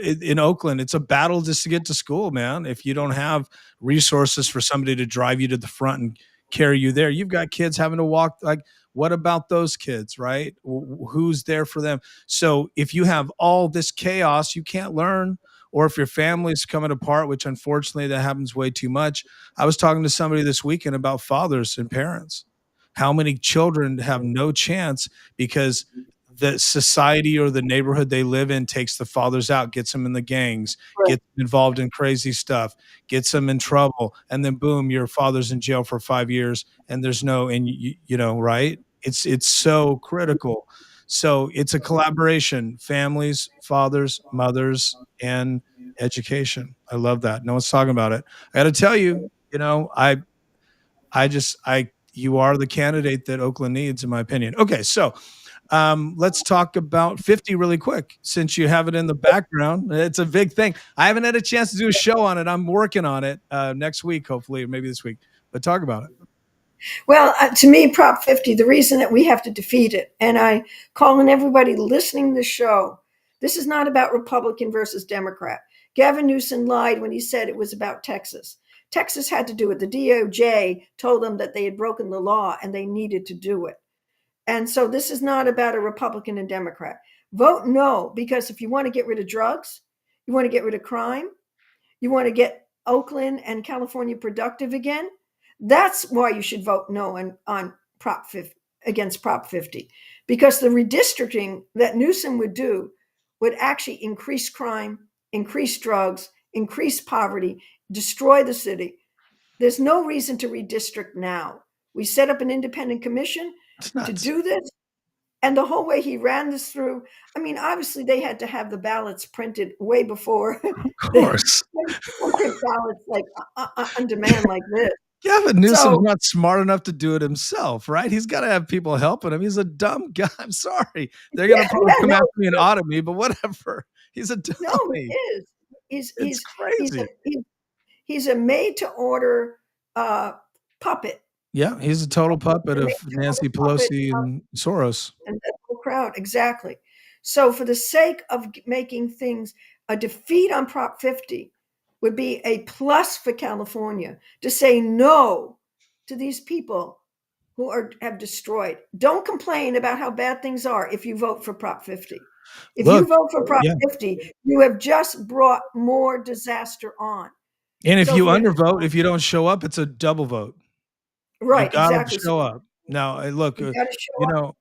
in Oakland, it's a battle just to get to school, man. If you don't have resources for somebody to drive you to the front and carry you there, you've got kids having to walk. Like, what about those kids, right? Who's there for them? So if you have all this chaos, you can't learn. Or if your family's coming apart, which unfortunately that happens way too much. I was talking to somebody this weekend about fathers and parents. How many children have no chance because the society or the neighborhood they live in takes the fathers out, gets them in the gangs, gets them involved in crazy stuff, gets them in trouble, and then boom, your father's in jail for 5 years, and there's no, and right? It's so critical. So it's a collaboration: families, fathers, mothers, and education. I love that. No one's talking about it. I got to tell you, I you are the candidate that Oakland needs, in my opinion. Okay, so let's talk about 50 really quick, since you have it in the background. It's a big thing. I haven't had a chance to do a show on it. I'm working on it next week, hopefully, or maybe this week. But talk about it. Well, to me, Prop 50, the reason that we have to defeat it, and I call on everybody listening to the show, this is not about Republican versus Democrat. Gavin Newsom lied when he said it was about Texas. Texas had to do it. The DOJ told them that they had broken the law and they needed to do it. And so this is not about a Republican and Democrat. Vote no, because if you want to get rid of drugs, you want to get rid of crime, you want to get Oakland and California productive again, that's why you should vote no on Prop 50, against Prop 50, because the redistricting that Newsom would do would actually increase crime, increase drugs, increase poverty, destroy the city. There's no reason to redistrict now. We set up an independent commission It's to nuts. do this. And the whole way he ran this through, I mean, obviously they had to have the ballots printed way before Of they course. print ballots like on demand like this. Gavin Newsom's So not smart enough to do it himself, right? He's got to have people helping him. He's a dumb guy. I'm sorry. They're going yeah, to probably come no, after me and audit me, but whatever. He's a no, it dummy. is. He's It's he's he's a crazy. he's a made to order uh, puppet. Yeah, he's a total puppet A of made to Nancy order puppet Pelosi and Soros. and that whole crowd, exactly. So for the sake of making things, a defeat on Prop 50 would be a plus for California to say no to these people who have destroyed. Don't complain about how bad things are if you vote for Prop 50. If you Look, vote for Prop yeah. 50, you have just brought more disaster on. And if So you for undervote, if you don't show up, it's a double vote. You right, got to exactly. So show up. Now, look, you got to show you up. know,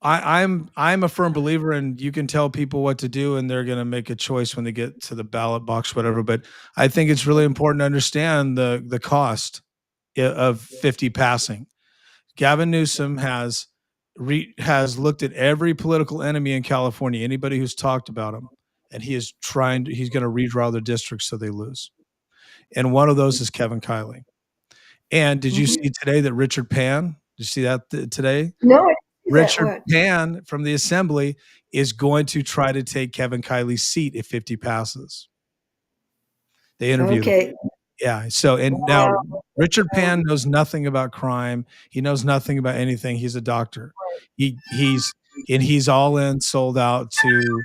I'm a firm believer in you can tell people what to do and they're going to make a choice when they get to the ballot box, whatever. But I think it's really important to understand the cost of 50 passing. Gavin Newsom has looked at every political enemy in California, anybody who's talked about him, and he's going to redraw their districts so they lose. And one of those is Kevin Kiley. And did you see today that Richard Pan? Did you see that today? No, I didn't see that. Richard What? Pan from the Assembly is going to try to take Kevin Kiley's seat if 50 passes. They interviewed him. Okay. Yeah. So, and now Richard Pan knows nothing about crime. He knows nothing about anything. He's a doctor. He's all in, sold out to.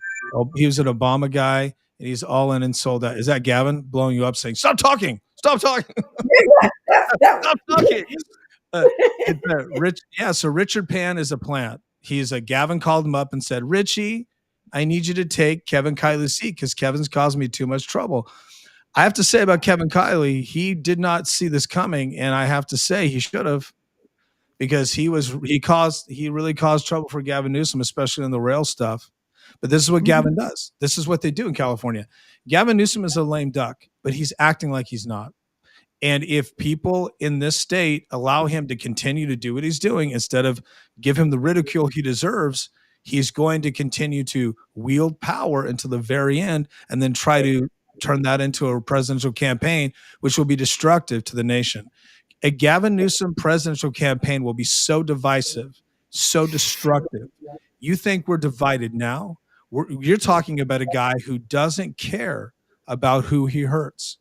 He was an Obama guy, and he's all in and sold out. Is that Gavin blowing you up, saying, "Stop talking, stop talking, stop talking"? So Richard Pan is a plant. Gavin called him up and said, "Richie, I need you to take Kevin Kiley's seat because Kevin's causing me too much trouble." I have to say about Kevin Kiley, he did not see this coming, and I have to say he should have, because he really caused trouble for Gavin Newsom, especially in the rail stuff. But this is what Gavin does. This is what they do in California. Gavin Newsom is a lame duck, but he's acting like he's not. And if people in this state allow him to continue to do what he's doing instead of give him the ridicule he deserves, he's going to continue to wield power until the very end and then try to turn that into a presidential campaign, which will be destructive to the nation. A Gavin Newsom presidential campaign will be so divisive, so destructive. You think we're divided now? You're talking about a guy who doesn't care about who he hurts.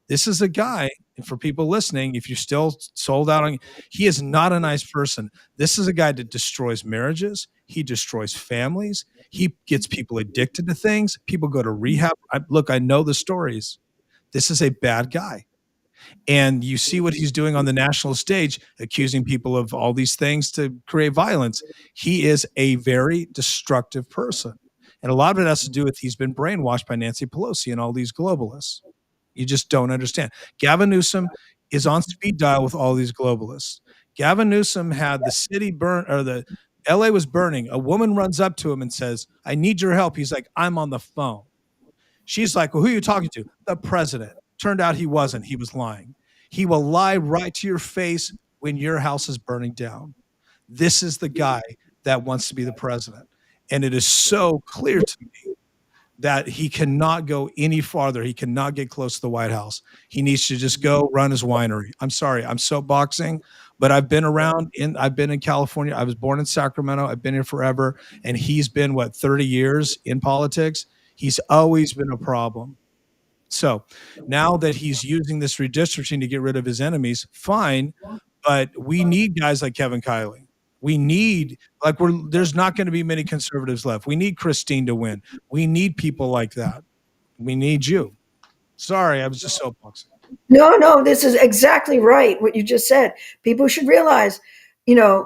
This is a guy, and for people listening, if you're still sold out on, he is not a nice person. This is a guy that destroys marriages. He destroys families. He gets people addicted to things. People go to rehab. I know the stories. This is a bad guy. And you see what he's doing on the national stage, accusing people of all these things to create violence. He is a very destructive person. And a lot of it has to do with he's been brainwashed by Nancy Pelosi and all these globalists. You just don't understand. Gavin Newsom is on speed dial with all these globalists. Gavin Newsom had the city burn, or the LA was burning. A woman runs up to him and says, "I need your help." He's like, "I'm on the phone." She's like, "Well, who are you talking to?" "The president." Turned out he wasn't. He was lying. He will lie right to your face when your house is burning down. This is the guy that wants to be the president. And it is so clear to me that he cannot go any farther. He cannot get close to the White House. He needs to just go run his winery. I'm sorry, I'm soapboxing, but I've been in California. I was born in Sacramento. I've been here forever. And he's been, 30 years in politics. He's always been a problem. So now that he's using this redistricting to get rid of his enemies, fine. But we need guys like Kevin Kiley. There's not going to be many conservatives left. We need Christine to win. We need people like that. We need you. Sorry, I was just soapboxing. No, this is exactly right. What you just said. People should realize, a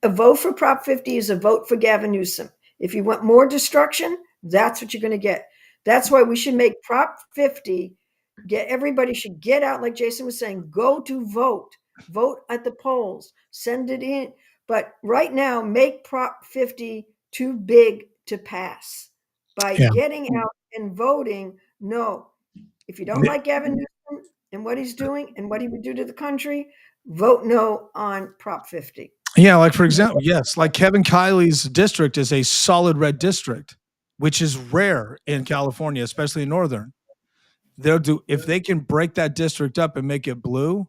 vote for Prop 50 is a vote for Gavin Newsom. If you want more destruction, that's what you're going to get. That's why we should make Prop 50 Everybody should get out, like Jason was saying, go to vote at the polls, send it in. But right now, make Prop 50 too big to pass by Yeah. getting out and voting no. If you don't like Gavin Newsom and what he's doing and what he would do to the country, vote no on Prop 50. Yeah, like for example, yes, like Kevin Kiley's district is a solid red district, which is rare in California, especially in northern. They'll do if they can break that district up and make it blue.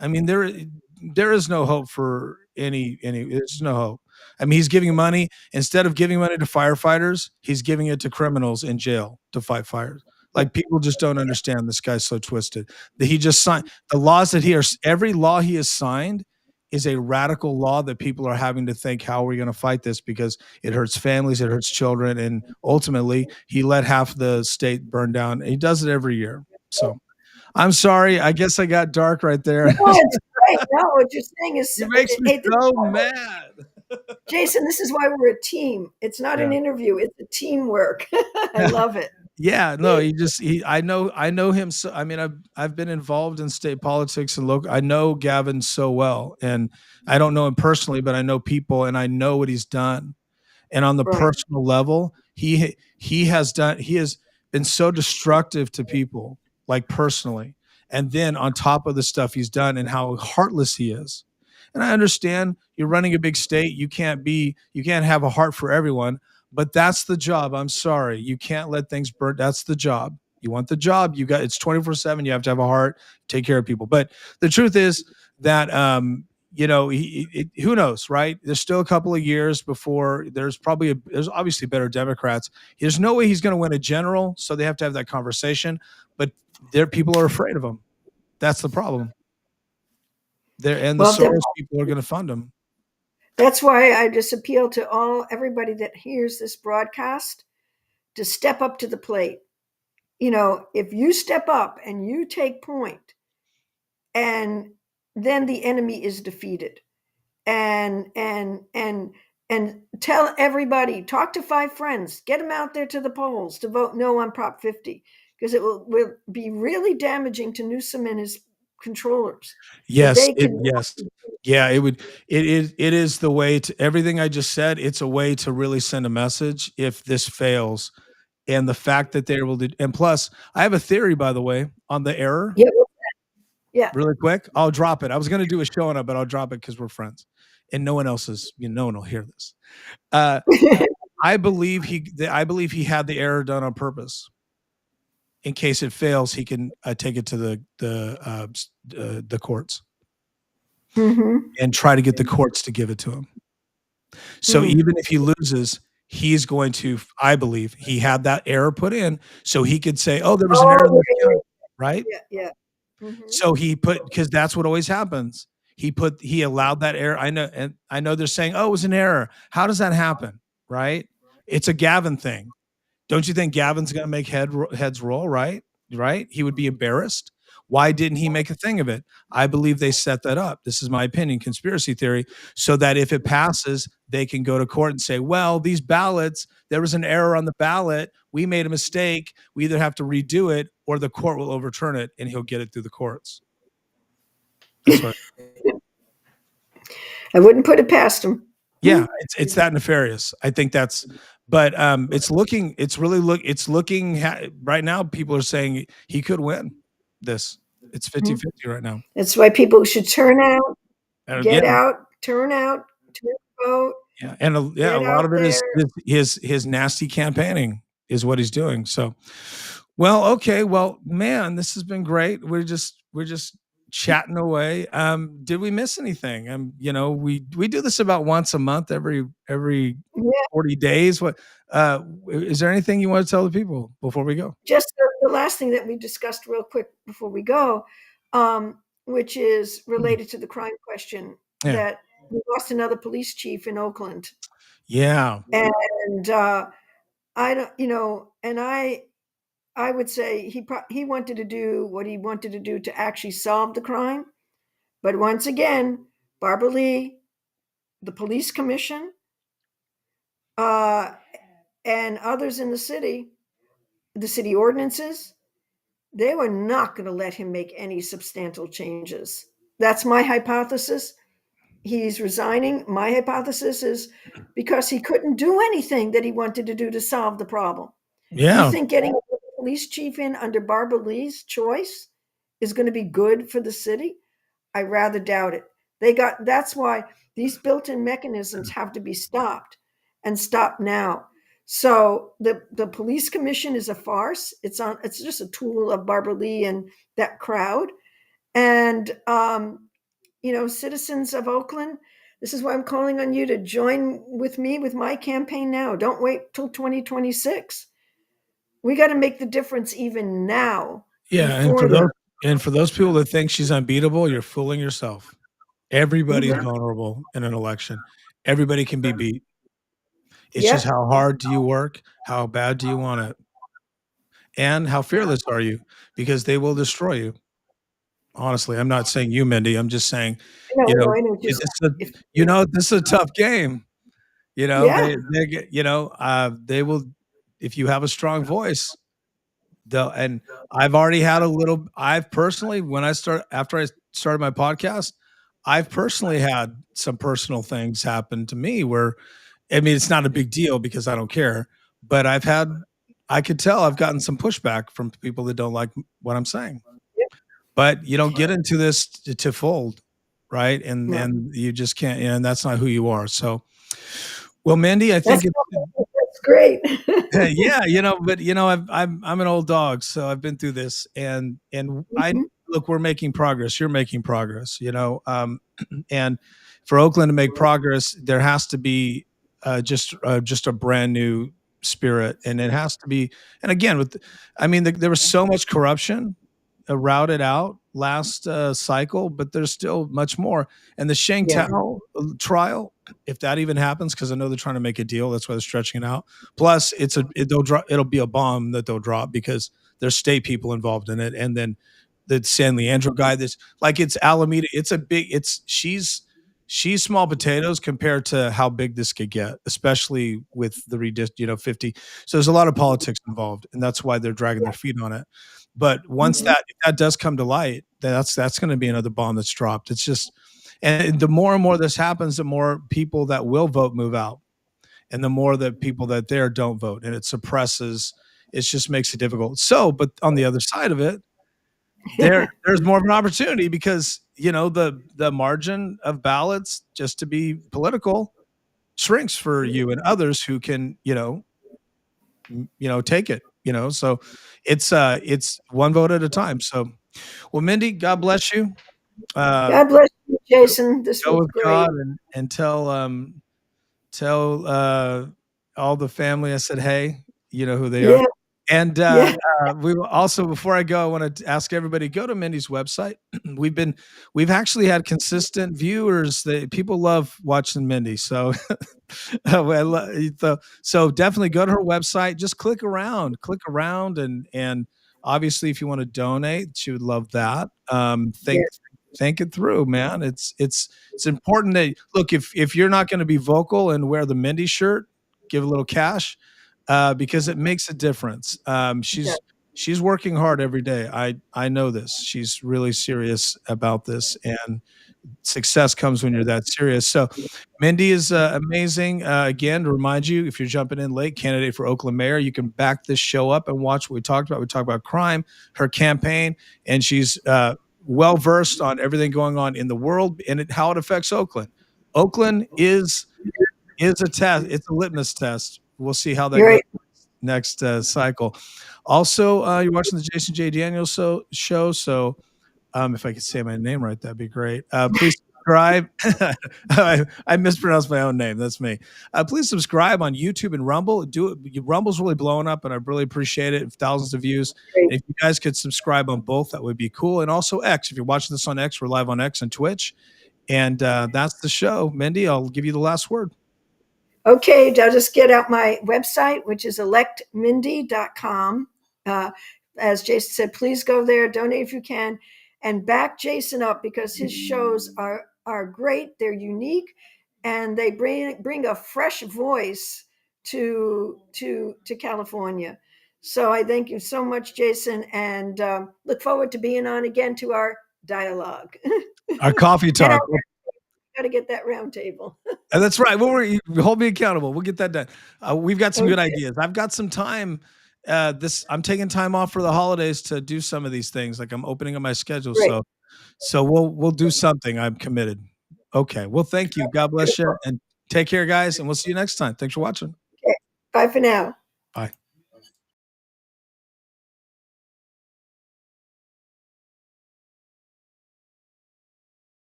I mean, there is no hope for any. There's no hope. I mean, he's giving money instead of giving money to firefighters, he's giving it to criminals in jail to fight fires. Like people just don't understand. This guy's so twisted that he just signed the laws that every law he has signed is a radical law that people are having to think, how are we going to fight this? Because it hurts families, it hurts children, and ultimately he let half the state burn down. He does it every year. So I'm sorry. I guess I got dark right there. No, it's great. No, what you're saying is, It makes me hey, so mad. Jason, this is why we're a team. It's not an Yeah. interview, it's a teamwork. I love it. Yeah, no, he I know him so I mean I've been involved in state politics and local I know Gavin so well and I don't know him personally, but I know people and I know what he's done. And on the Right. personal level, he has been so destructive to people, like personally. And then on top of the stuff he's done and how heartless he is. And I understand you're running a big state, you can't have a heart for everyone, but that's the job. I'm sorry. You can't let things burn. That's the job. You want the job, you got it's 24/7, you have to have a heart, take care of people. But the truth is that who knows, right? There's still a couple of years before there's obviously better Democrats. There's no way he's going to win a general, so they have to have that conversation. But there, people are afraid of him. That's the problem. There and the Well, Soros people are going to fund him. that's why I just appeal to everybody that hears this broadcast to step up to the plate. If you step up and you take point, and then the enemy is defeated. And tell everybody, talk to 5 friends, get them out there to the polls to vote no on Prop 50, because it will be really damaging to Newsom and his controllers if Yes, they it can. yes. Yeah, it is the way to everything I just said, it's a way to really send a message if this fails. And the fact that they're able to and plus, I have a theory, by the way, on the error, Yeah, yeah. really quick. I'll drop it. I was gonna do a show on it, but I'll drop it because we're friends. And no one will hear this. Uh, I believe he had the error done on purpose. In case it fails, he can take it to the courts Mm-hmm. and try to get the courts to give it to him. So Mm. even if he loses, he's going to, I believe, he had that error put in so he could say, "Oh, there was an error in Oh, this count," right? yeah, yeah. Mm-hmm. So he put because that's what always happens. He allowed that error. I know, and I know they're saying, "Oh, it was an error." How does that happen? Right? It's a Gavin thing. Don't you think Gavin's going to make heads roll? Right? Right? He would be embarrassed. Why didn't he make a thing of it? I believe they set that up. This is my opinion, conspiracy theory, so that if it passes, they can go to court and say, "Well, these ballots, there was an error on the ballot. We made a mistake. We either have to redo it, or the court will overturn it, and he'll get it through the courts." That's what. I wouldn't put it past him. Yeah, it's that nefarious. I think that's but, it's looking right now, people are saying he could win this. It's 50-50 right now. That's why people should turn out, Yeah, get out, turn out, turn vote, yeah, and yeah, a get lot out of it is there. his nasty campaigning is what he's doing, so well, okay, well, man, this has been great. We're just chatting away. Did we miss anything? We do this about once a month, every Yeah, 40 days. What is there anything you want to tell the people before we go? just the last thing that we discussed real quick before we go, which is related to the crime question, Yeah. that we lost another police chief in Oakland. Yeah. And I don't, and I would say he wanted to do what he wanted to do to actually solve the crime. But once again, Barbara Lee, the police commission, uh, and others in the city ordinances, They were not going to let him make any substantial changes. That's my hypothesis. He's resigning. My hypothesis is because he couldn't do anything that he wanted to do to solve the problem. You Yeah. think getting a police chief in under Barbara Lee's choice is going to be good for the city? I rather doubt it. That's why these built-in mechanisms have to be stopped and stopped now. So the police commission is a farce. It's just a tool of Barbara Lee and that crowd. And citizens of Oakland, this is why I'm calling on you to join with me with my campaign now. Don't wait till 2026. We got to make the difference even now Yeah, before then. and for those people that think she's unbeatable, you're fooling yourself. Everybody's Mhm. vulnerable in an election. Everybody can be beat. It's just Yep. how hard do you work? How bad do you want it? And how fearless are you? Because they will destroy you. Honestly, I'm not saying you, Mindy. I'm just saying, you know, I know what you're saying. it's a If, this is a tough game. yeah. They get they will if you have a strong voice, they'll and I've personally when I start after I started my podcast, I've personally had some personal things happen to me where I mean, it's not a big deal because I don't care, but I could tell I've gotten some pushback from people that don't like what I'm saying. But you don't get into this to fold, right? No. And you just can't, and that's not who you are. So, well, Mindy, I That's think it's that's great. yeah, but I'm an old dog, so I've been through this, and I Mhm. look, we're making progress. You're making progress, and for Oakland to make progress, there has to be just a brand new spirit, and it has to be. And again, I mean, there was so much corruption routed out last cycle, but there's still much more. And the Yeah. Shangtao trial, if that even happens, because I know they're trying to make a deal, that's why they're stretching it out. Plus, it'll be a bomb that they'll drop because there's state people involved in it, and then the San Leandro guy. This like it's Alameda. It's a big. It's she's small potatoes compared to how big this could get, especially with the 50. So there's a lot of politics involved, and that's why they're dragging their feet on it. But once Mhm. if that does come to light, that's going to be another bomb that's dropped. It's just, and the more and more this happens, the more people that will vote move out, and the more that people that there don't vote, and it suppresses. It just makes it difficult. So, but on the other side of it, there's more of an opportunity because the margin of ballots just to be political shrinks for you and others who can take it. So it's one vote at a time. So, well, Mindy, God bless you. Uh, God bless you, Jason. This go was with great. God and tell all the family I said, hey, you know who they are. Yeah. And Yeah. we will also, before I go, I want to ask everybody go to Mindy's website. We've actually had consistent viewers. That people love watching Mindy. So so definitely go to her website. Just click around, and obviously, if you want to donate, she would love that. Yeah. Think it through, man. It's important that look if you're not going to be vocal and wear the Mindy shirt, give a little cash because it makes a difference. Yeah. She's working hard every day. I know this. She's really serious about this, and success comes when you're that serious. So, Mindy is amazing. Again, to remind you, if you're jumping in late, candidate for Oakland mayor, you can back this show up and watch what we talked about. We talked about crime, her campaign, and she's well versed on everything going on in the world and how it affects Oakland. Oakland is a test. It's a litmus test. We'll see how that You're goes right. next cycle. Also, you're watching the Jason J. Daniels show, so if I could say my name right, that'd be great. Please subscribe. I mispronounced my own name. That's me. Please subscribe on YouTube and Rumble. Do it. Rumble's really blowing up, and I really appreciate it. Thousands of views. Great. And if you guys could subscribe on both, that would be cool. And also X. If you're watching this on X, we're live on X and Twitch. And that's the show. Mindy, I'll give you the last word. Okay, I'll just get out my website, which is electmindy.com. As Jason said, please go there, donate if you can, and back Jason up because his shows are great. They're unique, and they bring a fresh voice to California. So I thank you so much, Jason, and look forward to being on again to our dialogue. Our coffee And talk. I'll got to get that round table. That's right. Well, hold me accountable. We'll get that done. We've got some good Okay, ideas. I've got some time. I'm taking time off for the holidays to do some of these things. Like I'm opening up my schedule. great. So we'll do something. I'm committed. Okay. Well, thank you. God bless you, Beautiful. and take care, guys. And we'll see you next time. Thanks for watching. Okay. Bye for now.